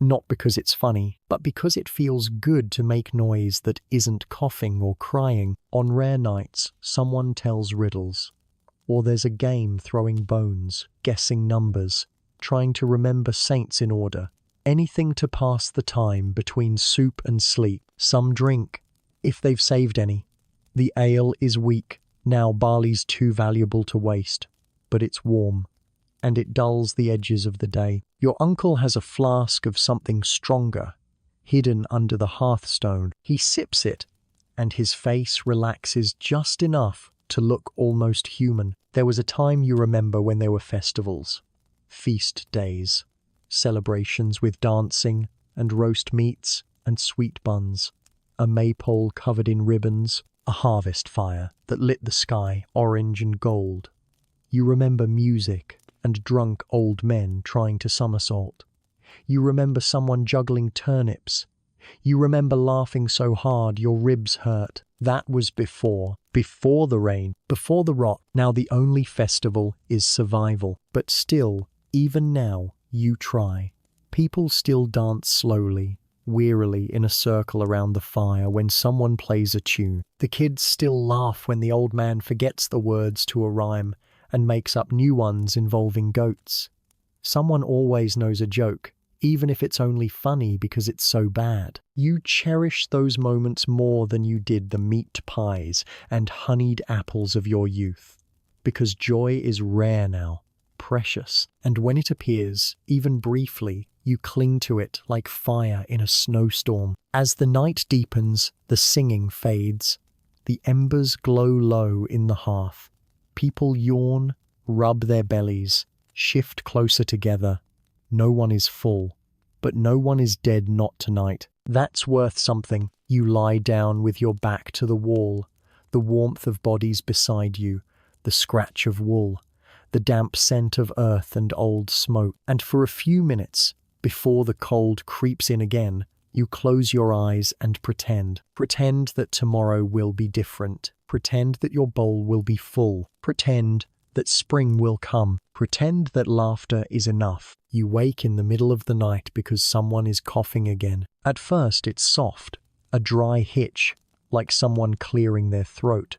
Not because it's funny, but because it feels good to make noise that isn't coughing or crying. On rare nights, someone tells riddles. Or there's a game throwing bones, guessing numbers, trying to remember saints in order. Anything to pass the time between soup and sleep. Some drink, if they've saved any. The ale is weak, now barley's too valuable to waste, but it's warm, and it dulls the edges of the day. Your uncle has a flask of something stronger, hidden under the hearthstone. He sips it, and his face relaxes just enough to look almost human. There was a time you remember when there were festivals, feast days, celebrations with dancing and roast meats and sweet buns, a maypole covered in ribbons, a harvest fire that lit the sky orange and gold. You remember music and drunk old men trying to somersault. You remember someone juggling turnips. You remember laughing so hard your ribs hurt. That was before the rain, before the rot. Now the only festival is survival. But still, even now, you try. People still dance slowly, wearily in a circle around the fire when someone plays a tune. The kids still laugh when the old man forgets the words to a rhyme and makes up new ones involving goats. Someone always knows a joke, even if it's only funny because it's so bad. You cherish those moments more than you did the meat pies and honeyed apples of your youth, because joy is rare now, precious, and when it appears, even briefly, you cling to it like fire in a snowstorm. As the night deepens, the singing fades. The embers glow low in the hearth. People yawn, rub their bellies, shift closer together. No one is full, but no one is dead not tonight. That's worth something. You lie down with your back to the wall, the warmth of bodies beside you, the scratch of wool, the damp scent of earth and old smoke, and for a few minutes, before the cold creeps in again, you close your eyes and pretend. Pretend that tomorrow will be different. Pretend that your bowl will be full. Pretend that spring will come. Pretend that laughter is enough. You wake in the middle of the night because someone is coughing again. At first it's soft, a dry hitch, like someone clearing their throat.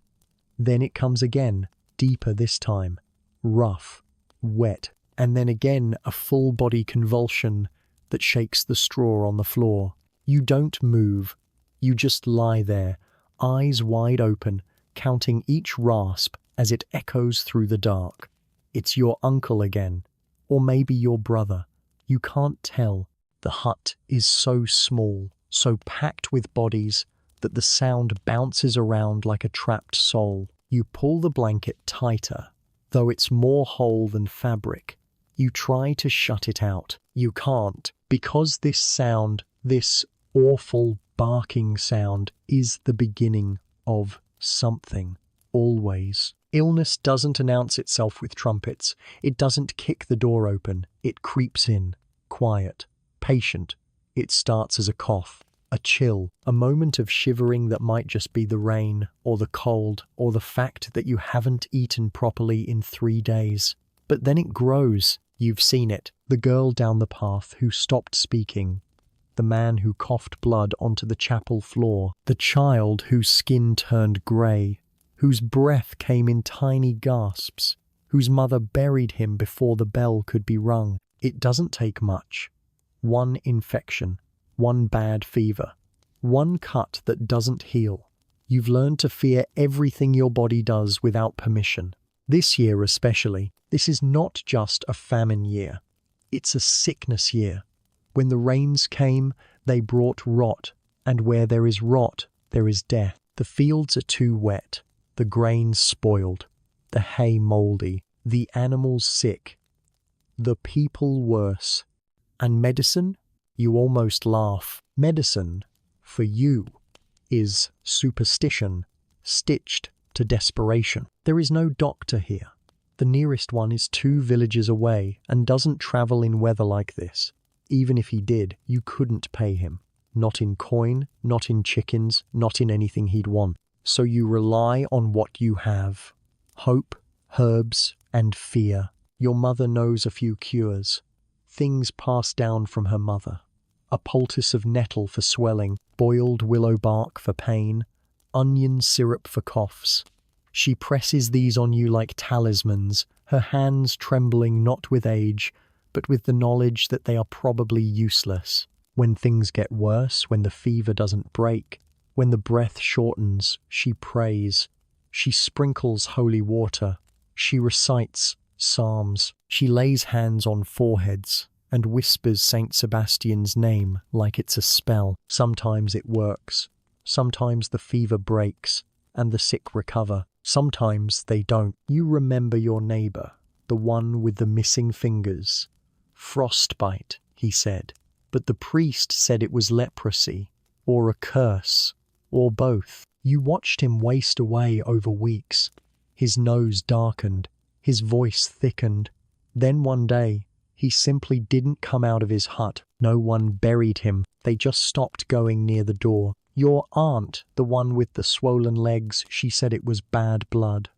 Then it comes again, deeper this time, rough, wet, and then again a full-body convulsion that shakes the straw on the floor. You don't move. You just lie there, eyes wide open, counting each rasp as it echoes through the dark. It's your uncle again, or maybe your brother. You can't tell. The hut is so small, so packed with bodies, that the sound bounces around like a trapped soul. You pull the blanket tighter, though it's more whole than fabric. You try to shut it out. You can't, because this sound, this awful barking sound, is the beginning of something. Always. Illness doesn't announce itself with trumpets. It doesn't kick the door open. It creeps in, quiet, patient. It starts as a cough, a chill, a moment of shivering that might just be the rain, or the cold, or the fact that you haven't eaten properly in 3 days. But then it grows. You've seen it. The girl down the path who stopped speaking. The man who coughed blood onto the chapel floor. The child whose skin turned grey, whose breath came in tiny gasps, whose mother buried him before the bell could be rung. It doesn't take much. One infection, one bad fever, one cut that doesn't heal. You've learned to fear everything your body does without permission. This year especially, this is not just a famine year. It's a sickness year. When the rains came, they brought rot, and where there is rot, there is death. The fields are too wet, the grain spoiled, the hay mouldy, the animals sick, the people worse. And medicine? You almost laugh. Medicine, for you, is superstition, stitched to desperation. There is no doctor here. The nearest one is 2 villages away and doesn't travel in weather like this. Even if he did, you couldn't pay him. Not in coin, not in chickens, not in anything he'd want. So you rely on what you have. Hope, herbs, and fear. Your mother knows a few cures. Things passed down from her mother. A poultice of nettle for swelling, boiled willow bark for pain, onion syrup for coughs. She presses these on you like talismans, her hands trembling not with age, but with the knowledge that they are probably useless. When things get worse, when the fever doesn't break, when the breath shortens, she prays. She sprinkles holy water. She recites psalms. She lays hands on foreheads and whispers Saint Sebastian's name like it's a spell. Sometimes it works. Sometimes the fever breaks and the sick recover. Sometimes they don't. You remember your neighbor, the one with the missing fingers. Frostbite, he said, but the priest said it was leprosy, or a curse, or both. You watched him waste away over weeks. His nose darkened, his voice thickened. Then one day, he simply didn't come out of his hut. No one buried him. They just stopped going near the door. Your aunt, the one with the swollen legs, she said it was bad blood.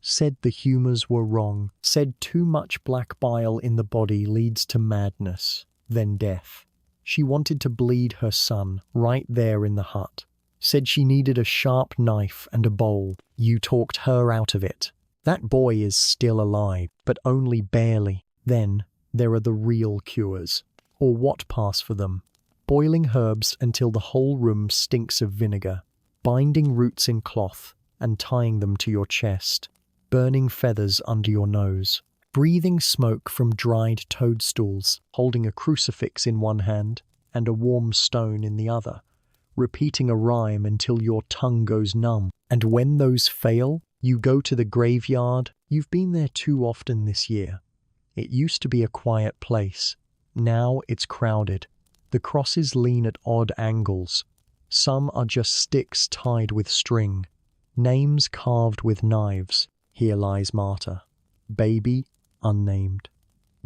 Said the humours were wrong. Said too much black bile in the body leads to madness, then death. She wanted to bleed her son right there in the hut. Said she needed a sharp knife and a bowl. You talked her out of it. That boy is still alive, but only barely. Then there are the real cures, or what pass for them. Boiling herbs until the whole room stinks of vinegar, binding roots in cloth and tying them to your chest, burning feathers under your nose, breathing smoke from dried toadstools, holding a crucifix in one hand and a warm stone in the other, repeating a rhyme until your tongue goes numb. And when those fail, you go to the graveyard. You've been there too often this year. It used to be a quiet place. Now it's crowded. The crosses lean at odd angles. Some are just sticks tied with string. Names carved with knives. Here lies martyr. Baby, unnamed.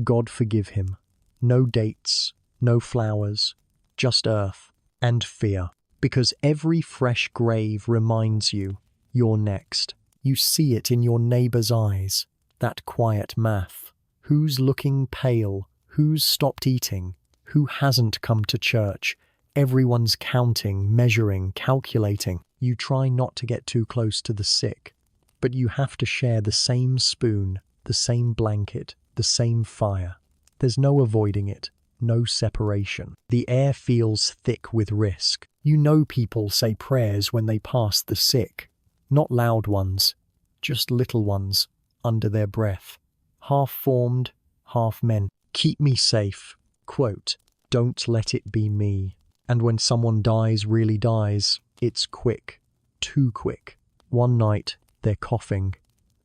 God forgive him. No dates, no flowers, just earth and fear. Because every fresh grave reminds you you're next. You see it in your neighbor's eyes, that quiet math. Who's looking pale? Who's stopped eating? Who hasn't come to church? Everyone's counting, measuring, calculating. You try not to get too close to the sick, but you have to share the same spoon, the same blanket, the same fire. There's no avoiding it, no separation. The air feels thick with risk. You know people say prayers when they pass the sick. Not loud ones, just little ones, under their breath. Half-formed, half-meant. Keep me safe. Quote, don't let it be me. And when someone dies, really dies, it's quick. Too quick. One night, they're coughing.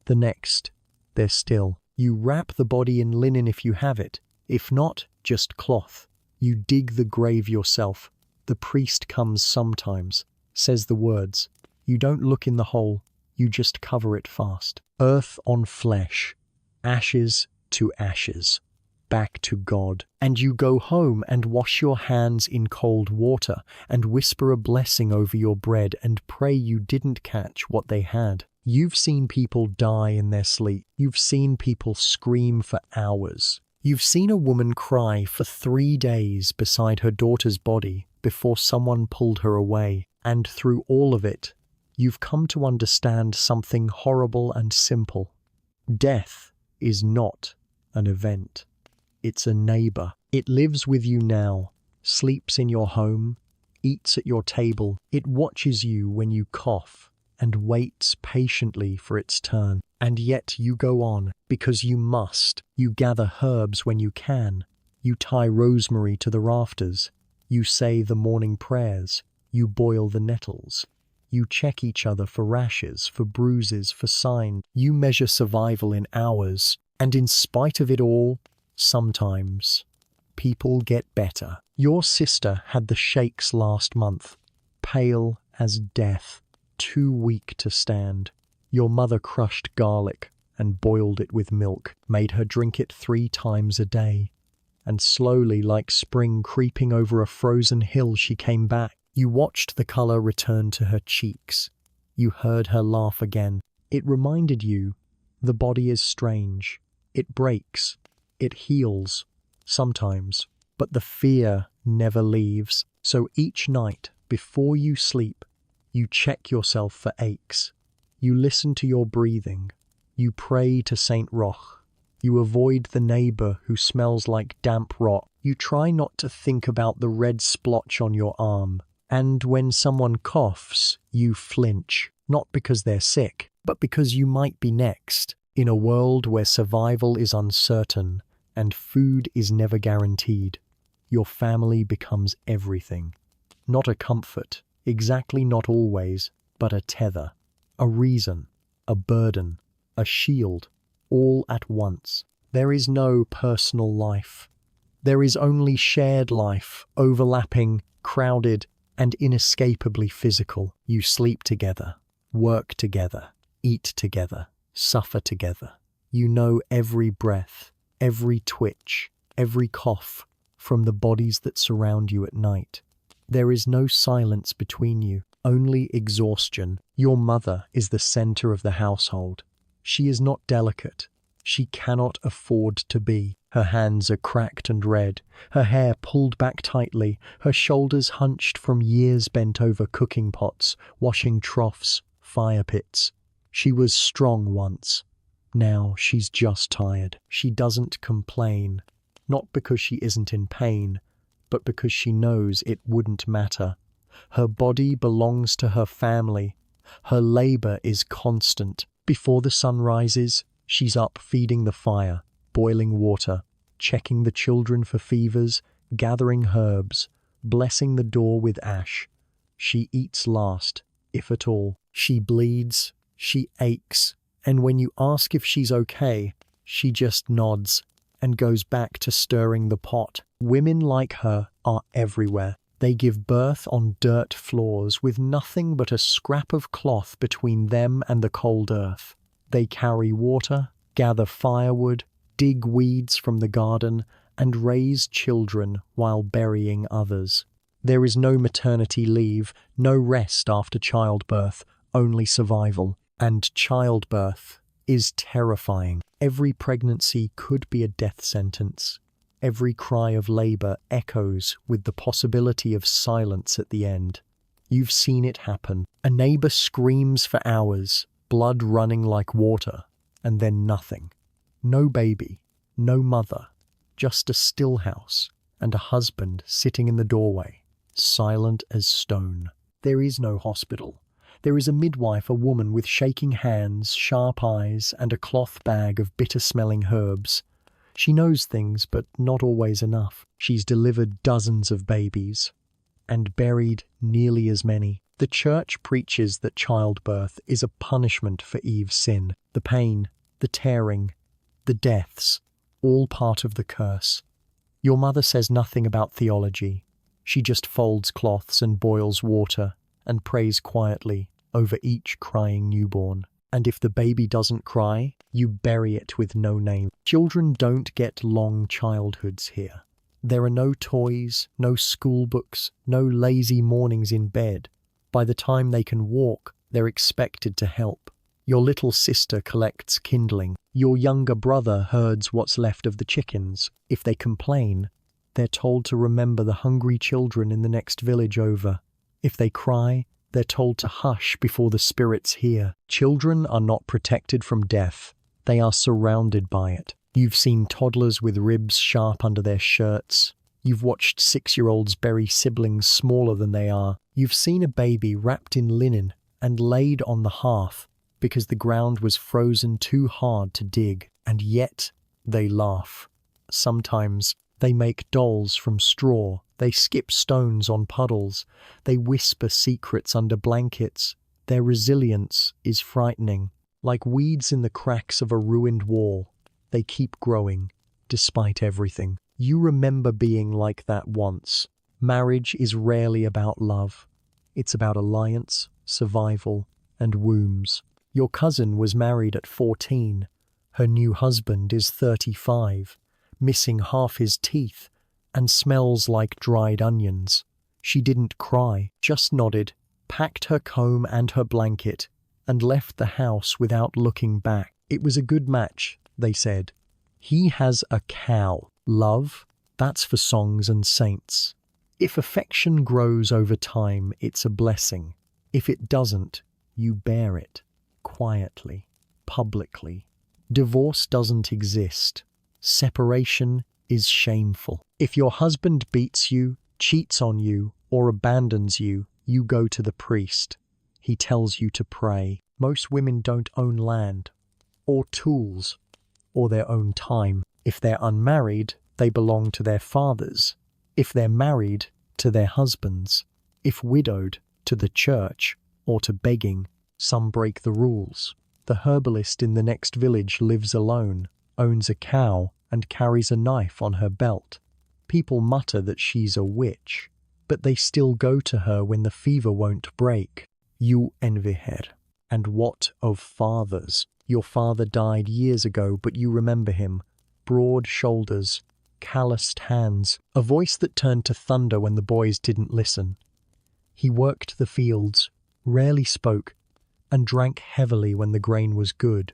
The next, they're still. You wrap the body in linen if you have it. If not, just cloth. You dig the grave yourself. The priest comes sometimes, says the words. You don't look in the hole, you just cover it fast. Earth on flesh, ashes to ashes, back to God. And you go home and wash your hands in cold water and whisper a blessing over your bread and pray you didn't catch what they had. You've seen people die in their sleep. You've seen people scream for hours. You've seen a woman cry for 3 days beside her daughter's body before someone pulled her away. And through all of it, you've come to understand something horrible and simple. Death is not an event. It's a neighbor. It lives with you now, sleeps in your home, eats at your table. It watches you when you cough and waits patiently for its turn. And yet you go on, because you must. You gather herbs when you can. You tie rosemary to the rafters. You say the morning prayers. You boil the nettles. You check each other for rashes, for bruises, for signs. You measure survival in hours. And in spite of it all, sometimes people get better. Your sister had the shakes last month, pale as death, too weak to stand. Your mother crushed garlic and boiled it with milk, made her drink it 3 times a day. And slowly, like spring creeping over a frozen hill, she came back. You watched the color return to her cheeks. You heard her laugh again. It reminded you, the body is strange. It breaks. It heals. Sometimes. But the fear never leaves. So each night, before you sleep, you check yourself for aches. You listen to your breathing. You pray to Saint Roch. You avoid the neighbor who smells like damp rot. You try not to think about the red splotch on your arm. And when someone coughs, you flinch. Not because they're sick, but because you might be next. In a world where survival is uncertain and food is never guaranteed, your family becomes everything. Not a comfort, exactly not always, but a tether. A reason, a burden, a shield, all at once. There is no personal life. There is only shared life, overlapping, crowded, and inescapably physical. You sleep together, work together, eat together, suffer together. You know every breath, every twitch, every cough from the bodies that surround you at night. There is no silence between you, only exhaustion. Your mother is the center of the household. She is not delicate. She cannot afford to be. Her hands are cracked and red, her hair pulled back tightly, her shoulders hunched from years bent over cooking pots, washing troughs, fire pits. She was strong once. Now she's just tired. She doesn't complain, not because she isn't in pain, but because she knows it wouldn't matter. Her body belongs to her family. Her labor is constant. Before the sun rises, she's up feeding the fire, boiling water, checking the children for fevers, gathering herbs, blessing the door with ash. She eats last, if at all. She bleeds, she aches, and when you ask if she's okay, she just nods. and goes back to stirring the pot. Women like her are everywhere. They give birth on dirt floors with nothing but a scrap of cloth between them and the cold earth. They carry water, gather firewood, dig weeds from the garden, and raise children while burying others. There is no maternity leave, no rest after childbirth, only survival. And childbirth is terrifying. Every pregnancy could be a death sentence. Every cry of labor echoes with the possibility of silence at the end. You've seen it happen. A neighbor screams for hours, blood running like water, and then nothing. No baby, no mother, just a still house and a husband sitting in the doorway, silent as stone. There is no hospital. There is a midwife, a woman with shaking hands, sharp eyes, and a cloth bag of bitter-smelling herbs. She knows things, but not always enough. She's delivered dozens of babies, and buried nearly as many. The church preaches that childbirth is a punishment for Eve's sin. The pain, the tearing, the deaths, all part of the curse. Your mother says nothing about theology. She just folds cloths and boils water and prays quietly over each crying newborn. And if the baby doesn't cry, you bury it with no name. Children don't get long childhoods here. There are no toys, no school books, no lazy mornings in bed. By the time they can walk, they're expected to help. Your little sister collects kindling. Your younger brother herds what's left of the chickens. If they complain, they're told to remember the hungry children in the next village over. If they cry, they're told to hush before the spirits hear. Children are not protected from death. They are surrounded by it. You've seen toddlers with ribs sharp under their shirts. You've watched 6-year-olds bury siblings smaller than they are. You've seen a baby wrapped in linen and laid on the hearth because the ground was frozen too hard to dig, and yet they laugh. Sometimes they make dolls from straw. They skip stones on puddles. They whisper secrets under blankets. Their resilience is frightening. Like weeds in the cracks of a ruined wall, they keep growing, despite everything. You remember being like that once. Marriage is rarely about love. It's about alliance, survival, and wombs. Your cousin was married at 14. Her new husband is 35, missing half his teeth, and smells like dried onions. She didn't cry, just nodded, packed her comb and her blanket, and left the house without looking back. It was a good match, they said. He has a cow. Love, that's for songs and saints. If affection grows over time, it's a blessing. If it doesn't, you bear it, quietly, publicly. Divorce doesn't exist. Separation is shameful. If your husband beats you, cheats on you, or abandons you, you go to the priest. He tells you to pray. Most women don't own land, or tools, or their own time. If they're unmarried, they belong to their fathers. If they're married, to their husbands. If widowed, to the church, or to begging. Some break the rules. The herbalist in the next village lives alone, owns a cow, and carries a knife on her belt. People mutter that she's a witch, but they still go to her when the fever won't break. You envy her. And what of fathers? Your father died years ago, but you remember him. Broad shoulders, calloused hands, a voice that turned to thunder when the boys didn't listen. He worked the fields, rarely spoke, and drank heavily when the grain was good.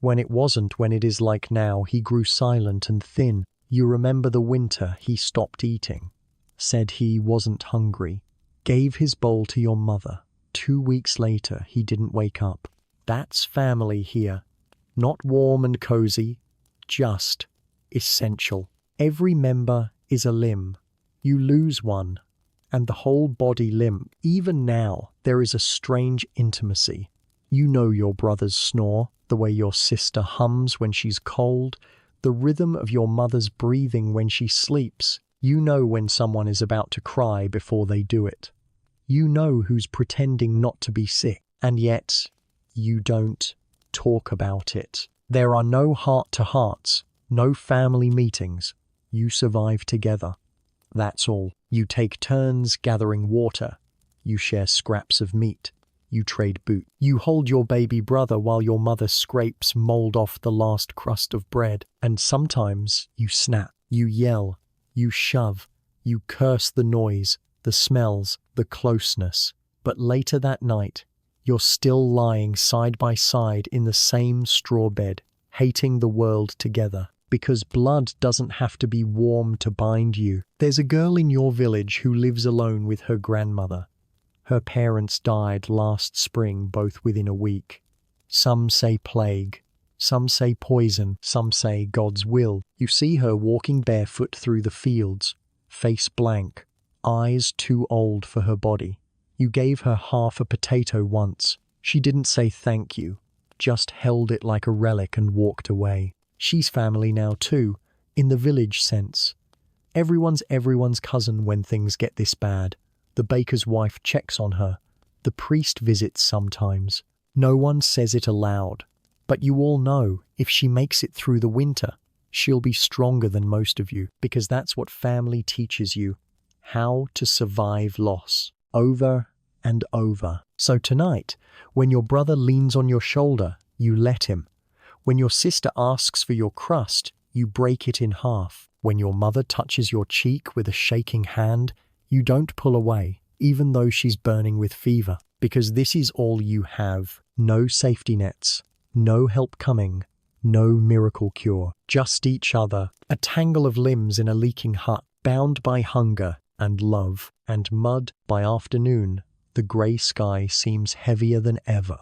When it wasn't, when it is like now, he grew silent and thin. You remember the winter he stopped eating, said he wasn't hungry, gave his bowl to your mother. 2 weeks later, he didn't wake up. That's family here. Not warm and cozy, just essential. Every member is a limb. You lose one, and the whole body limp. Even now, there is a strange intimacy. You know your brother's snore, the way your sister hums when she's cold, the rhythm of your mother's breathing when she sleeps. You know when someone is about to cry before they do it. You know who's pretending not to be sick, and yet you don't talk about it. There are no heart-to-hearts, No family meetings. You survive together. That's all. You take turns gathering water. You share scraps of meat. You trade boots. You hold your baby brother while your mother scrapes mold off the last crust of bread. And sometimes you snap. You yell. You shove. You curse the noise, the smells, the closeness. But later that night, you're still lying side by side in the same straw bed, hating the world together. Because blood doesn't have to be warm to bind you. There's a girl in your village who lives alone with her grandmother. Her parents died last spring, both within a week. Some say plague, some say poison, some say God's will. You see her walking barefoot through the fields, face blank, eyes too old for her body. You gave her half a potato once. She didn't say thank you, just held it like a relic and walked away. She's family now too, in the village sense. Everyone's cousin when things get this bad. The baker's wife checks on her. The priest visits sometimes. No one says it aloud. But you all know, if she makes it through the winter, she'll be stronger than most of you, because that's what family teaches you. How to survive loss. Over and over. So tonight, when your brother leans on your shoulder, you let him. When your sister asks for your crust, you break it in half. When your mother touches your cheek with a shaking hand, you don't pull away, even though she's burning with fever, because this is all you have. No safety nets, no help coming, no miracle cure. Just each other, a tangle of limbs in a leaking hut, bound by hunger and love and mud. By afternoon, the grey sky seems heavier than ever.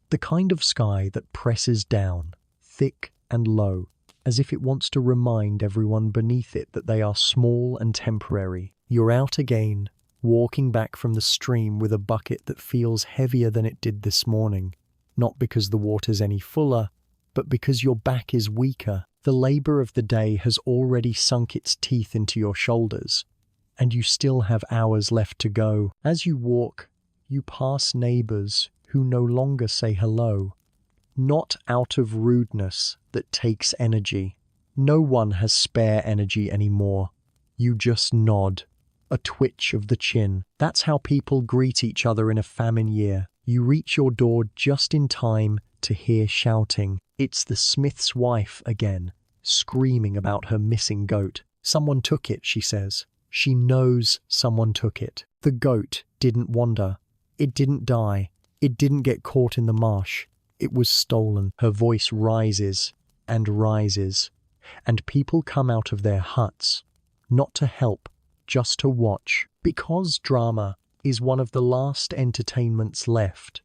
The kind of sky that presses down, thick and low, as if it wants to remind everyone beneath it that they are small and temporary. You're out again, walking back from the stream with a bucket that feels heavier than it did this morning. Not because the water's any fuller, but because your back is weaker. The labor of the day has already sunk its teeth into your shoulders, and you still have hours left to go. As you walk, you pass neighbors who no longer say hello. Not out of rudeness that takes energy. No one has spare energy anymore. You just nod. A twitch of the chin. That's how people greet each other in a famine year. You reach your door just in time to hear shouting. It's the smith's wife again, screaming about her missing goat. Someone took it, she says. She knows someone took it. The goat didn't wander. It didn't die. It didn't get caught in the marsh. It was stolen. Her voice rises and rises, and people come out of their huts, not to help, just to watch. Because drama is one of the last entertainments left,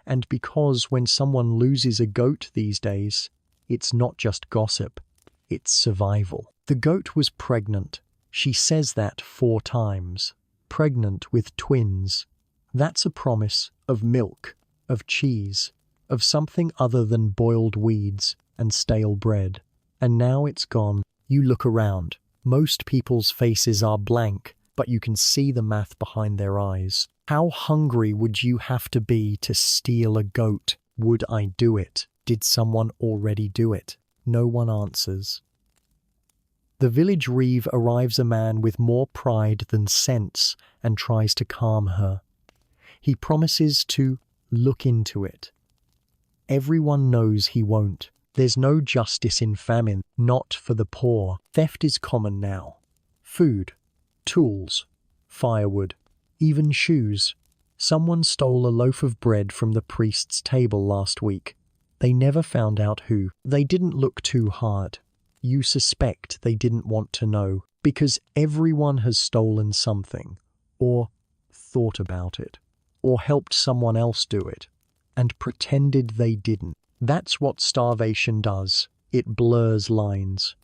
and because when someone loses a goat these days, it's not just gossip, it's survival. The goat was pregnant. She says that 4 times. Pregnant with twins. That's a promise of milk, of cheese, of something other than boiled weeds and stale bread. And now it's gone. You look around. Most people's faces are blank, but you can see the math behind their eyes. How hungry would you have to be to steal a goat? Would I do it? Did someone already do it? No one answers. The village reeve arrives a man with more pride than sense and tries to calm her. He promises to look into it. Everyone knows he won't. There's no justice in famine, not for the poor. Theft is common now. Food, tools, firewood, even shoes. Someone stole a loaf of bread from the priest's table last week. They never found out who. They didn't look too hard. You suspect they didn't want to know, because everyone has stolen something, or thought about it, or helped someone else do it, and pretended they didn't. That's what starvation does. It blurs lines.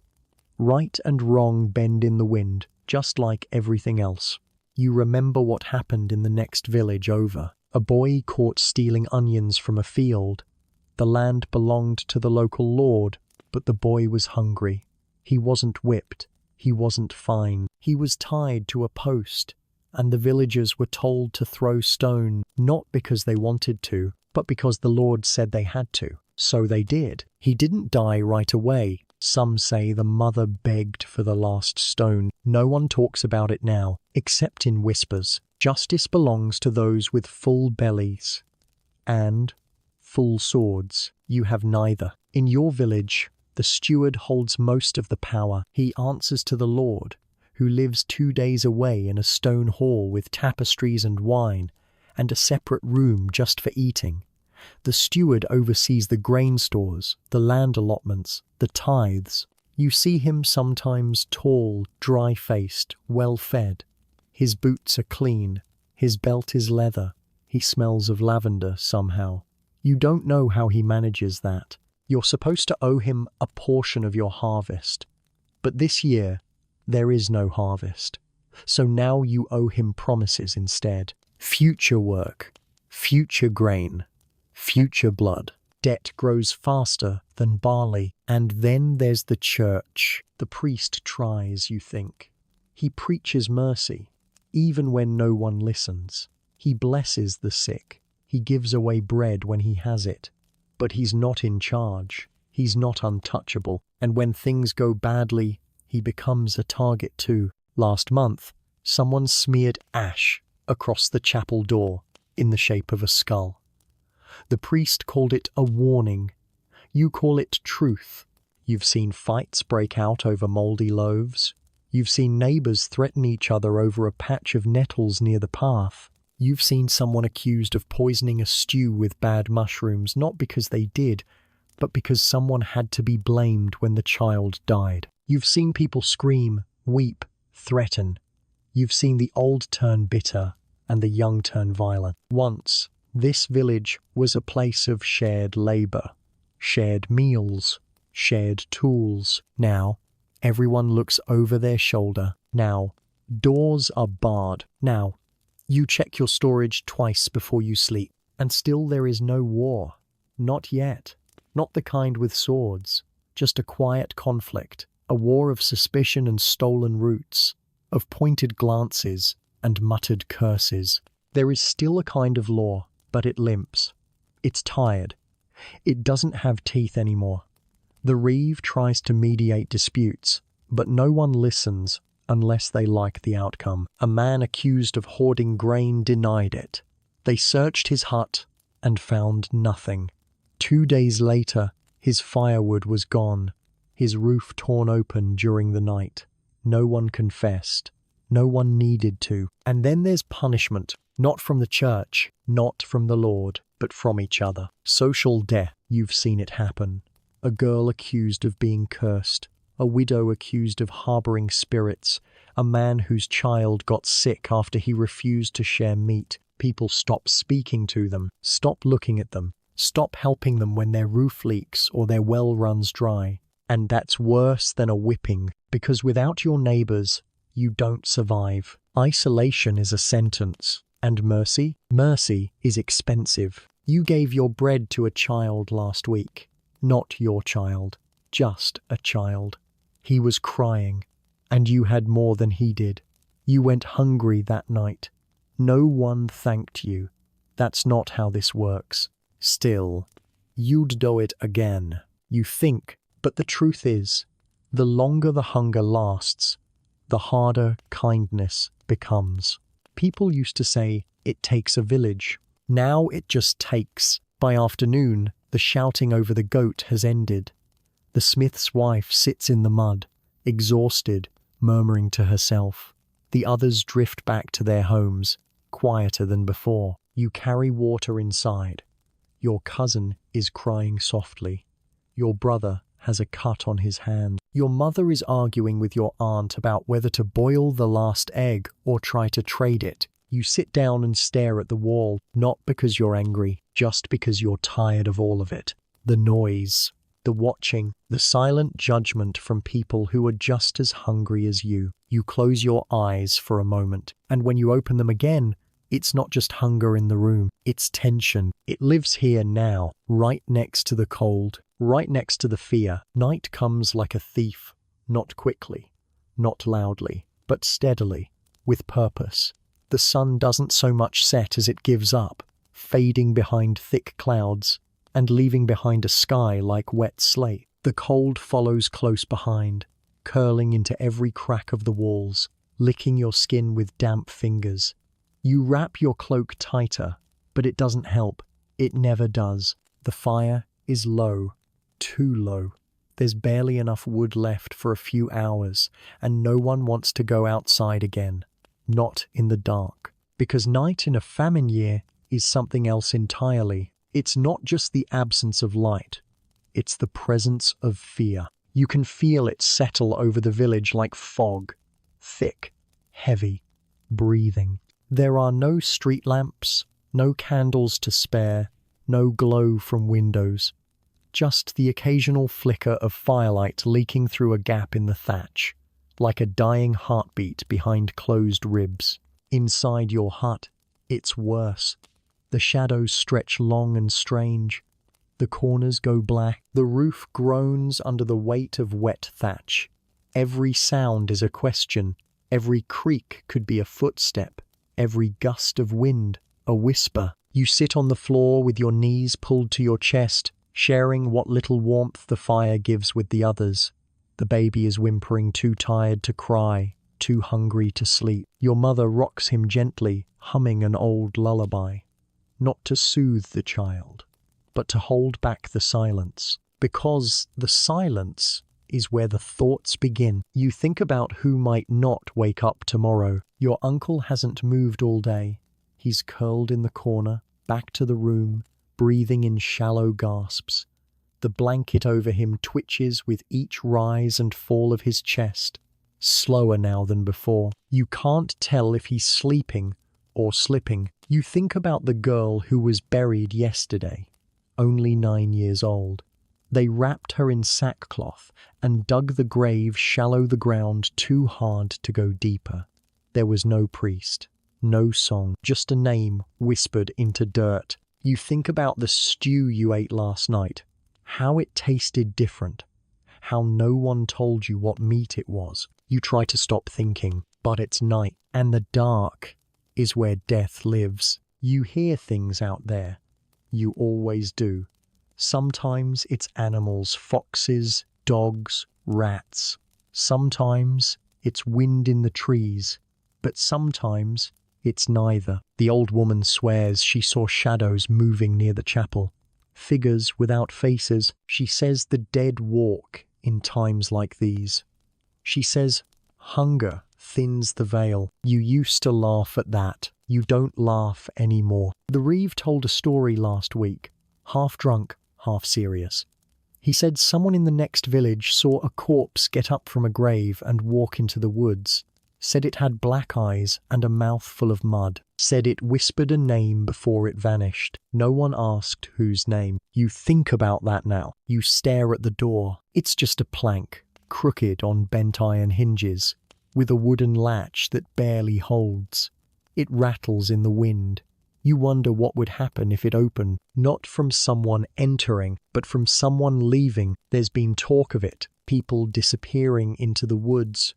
Right and wrong bend in the wind, just like everything else. You remember what happened in the next village over. A boy caught stealing onions from a field. The land belonged to the local lord, but the boy was hungry. He wasn't whipped. He wasn't fined. He was tied to a post, and the villagers were told to throw stone, not because they wanted to, but because the Lord said they had to. So they did. He didn't die right away. Some say the mother begged for the last stone. No one talks about it now, except in whispers. Justice belongs to those with full bellies and full swords. You have neither. In your village, the steward holds most of the power. He answers to the Lord, who lives 2 days away in a stone hall with tapestries and wine, and a separate room just for eating. The steward oversees the grain stores, the land allotments, the tithes. You see him sometimes tall, dry-faced, well-fed. His boots are clean, his belt is leather, he smells of lavender somehow. You don't know how he manages that. You're supposed to owe him a portion of your harvest. But this year, there is no harvest. So now you owe him promises instead. Future work, future grain, future blood. Debt grows faster than barley. And then there's the church. The priest tries, you think. He preaches mercy, even when no one listens. He blesses the sick. He gives away bread when he has it. But he's not in charge. He's not untouchable. And when things go badly, he becomes a target too. Last month, someone smeared ash across the chapel door in the shape of a skull. The priest called it a warning. You call it truth. You've seen fights break out over moldy loaves. You've seen neighbors threaten each other over a patch of nettles near the path. You've seen someone accused of poisoning a stew with bad mushrooms, not because they did, but because someone had to be blamed when the child died. You've seen people scream, weep, threaten. You've seen the old turn bitter and the young turn violent. Once, this village was a place of shared labor, shared meals, shared tools. Now, everyone looks over their shoulder. Now, doors are barred. Now, you check your storage twice before you sleep, and still there is no war. Not yet. Not the kind with swords. Just a quiet conflict, a war of suspicion and stolen roots, of pointed glances and muttered curses. There is still a kind of law, but it limps. It's tired. It doesn't have teeth anymore. The reeve tries to mediate disputes, but no one listens unless they like the outcome. A man accused of hoarding grain denied it. They searched his hut and found nothing. 2 days later, his firewood was gone, his roof torn open during the night. No one confessed. No one needed to. And then there's punishment, not from the church, not from the Lord, but from each other. Social death, you've seen it happen. A girl accused of being cursed, a widow accused of harboring spirits, a man whose child got sick after he refused to share meat. People stop speaking to them, stop looking at them, stop helping them when their roof leaks or their well runs dry. And that's worse than a whipping, because without your neighbors, you don't survive. Isolation is a sentence. And mercy? Mercy is expensive. You gave your bread to a child last week. Not your child, just a child. He was crying, and you had more than he did. You went hungry that night. No one thanked you. That's not how this works. Still, you'd do it again. You think, but the truth is, the longer the hunger lasts, the harder kindness becomes. People used to say, it takes a village. Now it just takes. By afternoon, the shouting over the goat has ended. The smith's wife sits in the mud, exhausted, murmuring to herself. The others drift back to their homes, quieter than before. You carry water inside. Your cousin is crying softly. Your brother has a cut on his hand. Your mother is arguing with your aunt about whether to boil the last egg or try to trade it. You sit down and stare at the wall, not because you're angry, just because you're tired of all of it. The noise, the watching, the silent judgment from people who are just as hungry as you. You close your eyes for a moment, and when you open them again, it's not just hunger in the room, it's tension. It lives here now, right next to the cold, right next to the fear. Night comes like a thief, not quickly, not loudly, but steadily, with purpose. The sun doesn't so much set as it gives up, fading behind thick clouds and leaving behind a sky like wet slate. The cold follows close behind, curling into every crack of the walls, licking your skin with damp fingers. You wrap your cloak tighter, but it doesn't help. It never does. The fire is low, too low. There's barely enough wood left for a few hours, and no one wants to go outside again. Not in the dark. Because night in a famine year is something else entirely. It's not just the absence of light. It's the presence of fear. You can feel it settle over the village like fog. Thick, heavy, breathing. There are no street lamps, no candles to spare, no glow from windows. Just the occasional flicker of firelight leaking through a gap in the thatch, like a dying heartbeat behind closed ribs. Inside your hut, it's worse. The shadows stretch long and strange. The corners go black. The roof groans under the weight of wet thatch. Every sound is a question. Every creak could be a footstep. Every gust of wind, a whisper. You sit on the floor with your knees pulled to your chest, sharing what little warmth the fire gives with the others. The baby is whimpering, too tired to cry, too hungry to sleep. Your mother rocks him gently, humming an old lullaby. Not to soothe the child, but to hold back the silence. Because the silence is where the thoughts begin. You think about who might not wake up tomorrow. Your uncle hasn't moved all day. He's curled in the corner, back to the room, breathing in shallow gasps. The blanket over him twitches with each rise and fall of his chest, slower now than before. You can't tell if he's sleeping or slipping. You think about the girl who was buried yesterday, only 9 years old. They wrapped her in sackcloth and dug the grave shallow the ground too hard to go deeper. There was no priest, no song, just a name whispered into dirt. You think about the stew you ate last night, how it tasted different, how no one told you what meat it was. You try to stop thinking, but it's night, and the dark is where death lives. You hear things out there. You always do. Sometimes it's animals, foxes, dogs, rats. Sometimes it's wind in the trees, but sometimes it's neither. The old woman swears she saw shadows moving near the chapel. Figures without faces. She says the dead walk in times like these. She says hunger thins the veil. You used to laugh at that. You don't laugh anymore. The Reeve told a story last week, half drunk, half serious. He said someone in the next village saw a corpse get up from a grave and walk into the woods. Said it had black eyes and a mouth full of mud. Said it whispered a name before it vanished. No one asked whose name. You think about that now. You stare at the door. It's just a plank, crooked on bent iron hinges, with a wooden latch that barely holds. It rattles in the wind. You wonder what would happen if it opened, not from someone entering, but from someone leaving. There's been talk of it, people disappearing into the woods,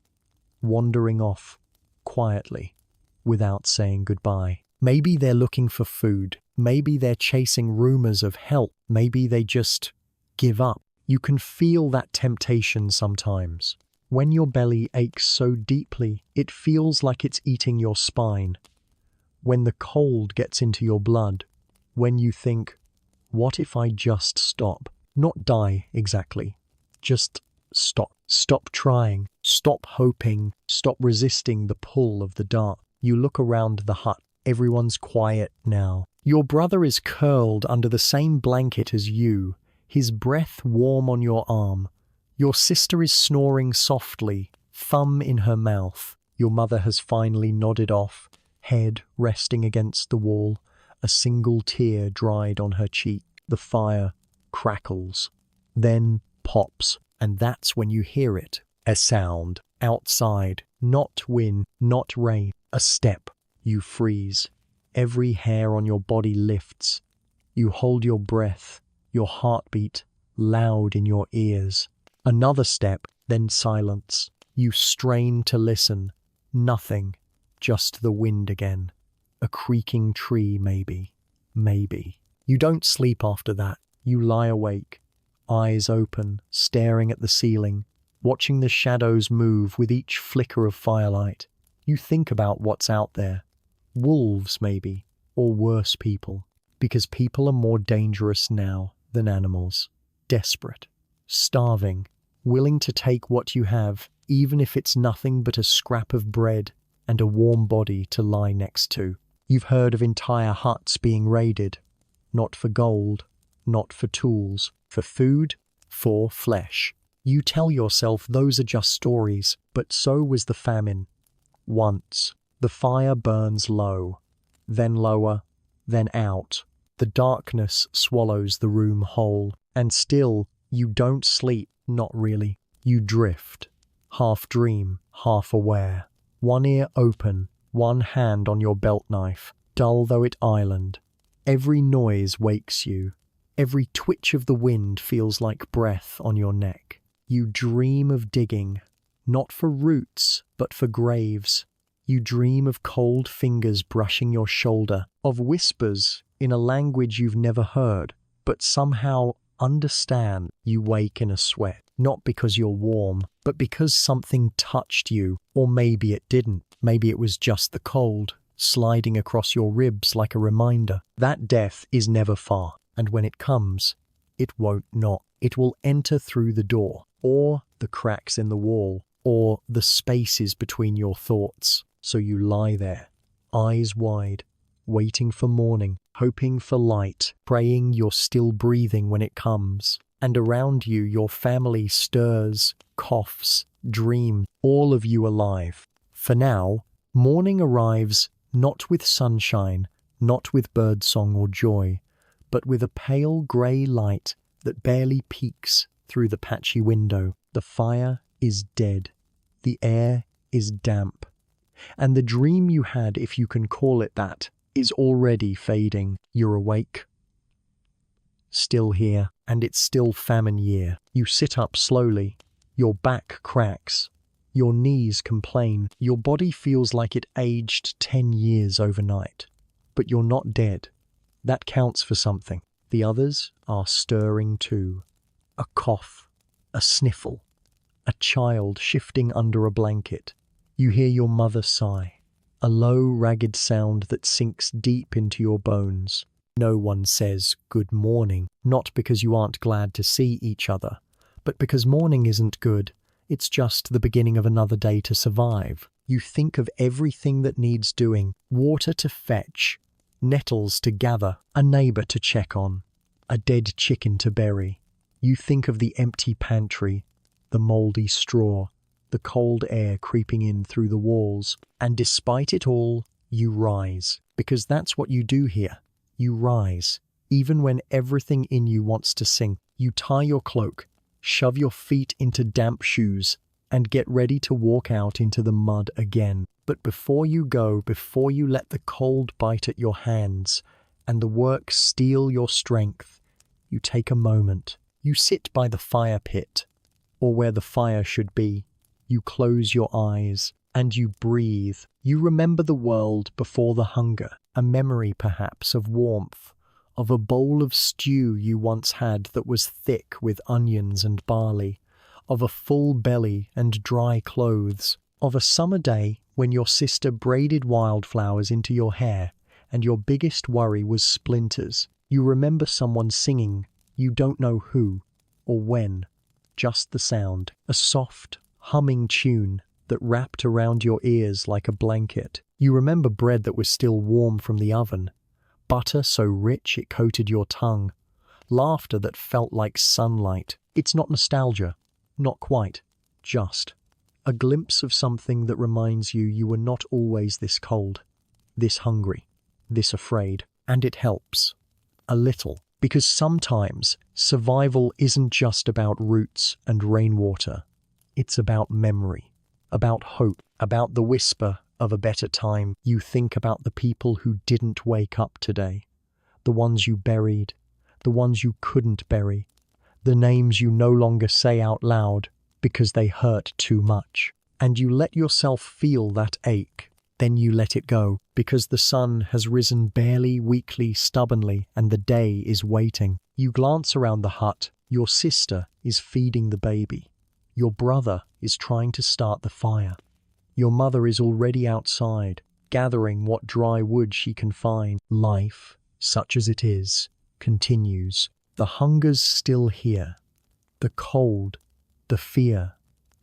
wandering off, quietly, without saying goodbye. Maybe they're looking for food. Maybe they're chasing rumors of help. Maybe they just give up. You can feel that temptation sometimes. When your belly aches so deeply, it feels like it's eating your spine. When the cold gets into your blood, when you think, what if I just stop? Not die, exactly. Just stop. Stop trying. Stop hoping. Stop resisting the pull of the dark. You look around the hut. Everyone's quiet now. Your brother is curled under the same blanket as you, his breath warm on your arm. Your sister is snoring softly, thumb in her mouth. Your mother has finally nodded off, head resting against the wall, a single tear dried on her cheek. The fire crackles, then pops, and that's when you hear it. A sound, outside, not wind, not rain, a step. You freeze. Every hair on your body lifts. You hold your breath, your heartbeat loud in your ears. Another step, then silence. You strain to listen. Nothing. Just the wind again. A creaking tree, maybe. Maybe. You don't sleep after that. You lie awake, eyes open, staring at the ceiling, watching the shadows move with each flicker of firelight. You think about what's out there. Wolves, maybe, or worse people. Because people are more dangerous now than animals. Desperate, starving, willing to take what you have, even if it's nothing but a scrap of bread and a warm body to lie next to. You've heard of entire huts being raided. Not for gold, not for tools, for food, for flesh. You tell yourself those are just stories, but so was the famine. Once, the fire burns low, then lower, then out. The darkness swallows the room whole, and still you don't sleep, not really. You drift, half dream, half aware. One ear open, one hand on your belt knife, dull though it island. Every noise wakes you. Every twitch of the wind feels like breath on your neck. You dream of digging, not for roots, but for graves. You dream of cold fingers brushing your shoulder, of whispers in a language you've never heard, but somehow understand. You wake in a sweat, not because you're warm, but because something touched you, or maybe it didn't. Maybe it was just the cold, sliding across your ribs like a reminder. That death is never far, and when it comes, it won't knock. It will enter through the door, or the cracks in the wall, or the spaces between your thoughts. So you lie there, eyes wide, waiting for morning, hoping for light, praying you're still breathing when it comes. And around you, your family stirs, coughs, dreams, all of you alive. For now, morning arrives not with sunshine, not with birdsong or joy, but with a pale grey light that barely peeks through the patchy window. The fire is dead. The air is damp. And the dream you had, if you can call it that, is already fading. You're awake, still here, and it's still famine year. You sit up slowly. Your back cracks. Your knees complain. Your body feels like it aged 10 years overnight. But you're not dead. That counts for something. The others are stirring too. A cough, a sniffle, a child shifting under a blanket. You hear your mother sigh, a low, ragged sound that sinks deep into your bones. No one says good morning, not because you aren't glad to see each other, but because morning isn't good. It's just the beginning of another day to survive. You think of everything that needs doing: water to fetch, nettles to gather, a neighbor to check on, a dead chicken to bury. You think of the empty pantry, the moldy straw, the cold air creeping in through the walls. And despite it all, you rise, because that's what you do here. You rise, even when everything in you wants to sink. You tie your cloak, shove your feet into damp shoes, and get ready to walk out into the mud again. But before you go, before you let the cold bite at your hands and the work steal your strength, you take a moment. You sit by the fire pit, or where the fire should be. You close your eyes and you breathe. You remember the world before the hunger, a memory perhaps of warmth, of a bowl of stew you once had that was thick with onions and barley, of a full belly and dry clothes, of a summer day when your sister braided wildflowers into your hair and your biggest worry was splinters. You remember someone singing, you don't know who or when, just the sound, a soft, humming tune that wrapped around your ears like a blanket. You remember bread that was still warm from the oven, butter so rich it coated your tongue, laughter that felt like sunlight. It's not nostalgia, not quite, just a glimpse of something that reminds you you were not always this cold, this hungry, this afraid. And it helps, a little, because sometimes survival isn't just about roots and rainwater. It's about memory, about hope, about the whisper of a better time. You think about the people who didn't wake up today, the ones you buried, the ones you couldn't bury, the names you no longer say out loud because they hurt too much. And you let yourself feel that ache. Then you let it go, because the sun has risen barely, weakly, stubbornly, and the day is waiting. You glance around the hut. Your sister is feeding the baby. Your brother is trying to start the fire. Your mother is already outside, gathering what dry wood she can find. Life, such as it is, continues. The hunger's still here. The cold, the fear,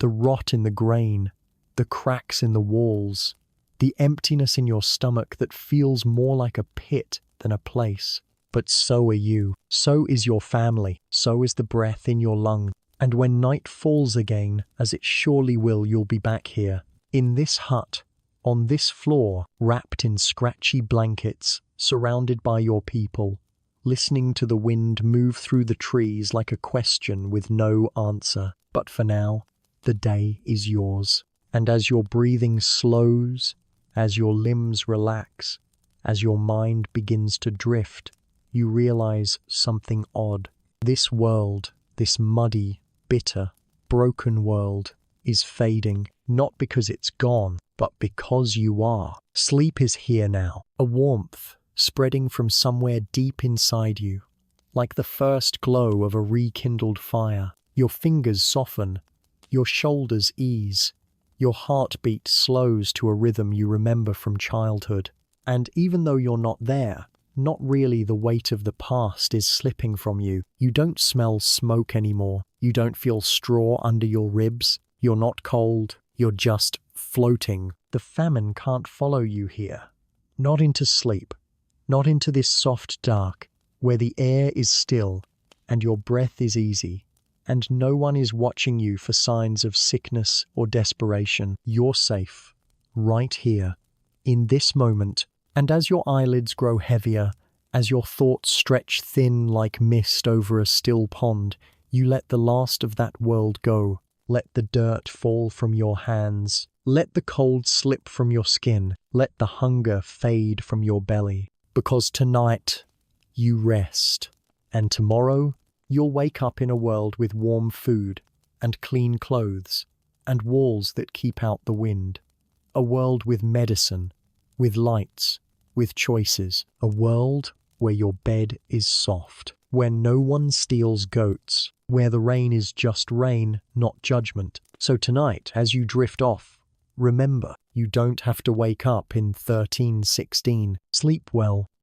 the rot in the grain, the cracks in the walls, the emptiness in your stomach that feels more like a pit than a place. But so are you. So is your family. So is the breath in your lungs. And when night falls again, as it surely will, you'll be back here, in this hut, on this floor, wrapped in scratchy blankets, surrounded by your people, listening to the wind move through the trees like a question with no answer. But for now, the day is yours. And as your breathing slows, as your limbs relax, as your mind begins to drift, you realize something odd. This world, this muddy, bitter, broken world, is fading, not because it's gone, but because you are. Sleep is here now, a warmth spreading from somewhere deep inside you, like the first glow of a rekindled fire. Your fingers soften, your shoulders ease, your heartbeat slows to a rhythm you remember from childhood. And even though you're not there, not really, the weight of the past is slipping from you. You don't smell smoke anymore. You don't feel straw under your ribs. You're not cold. You're just floating. The famine can't follow you here. Not into sleep. Not into this soft dark, where the air is still and your breath is easy, and no one is watching you for signs of sickness or desperation. You're safe, right here, in this moment. And as your eyelids grow heavier, as your thoughts stretch thin like mist over a still pond, you let the last of that world go. Let the dirt fall from your hands. Let the cold slip from your skin. Let the hunger fade from your belly. Because tonight, you rest. And tomorrow, you'll wake up in a world with warm food and clean clothes and walls that keep out the wind. A world with medicine, with lights, with choices. A world where your bed is soft, where no one steals goats, where the rain is just rain, not judgment. So tonight, as you drift off, remember, you don't have to wake up in 1316. Sleep well,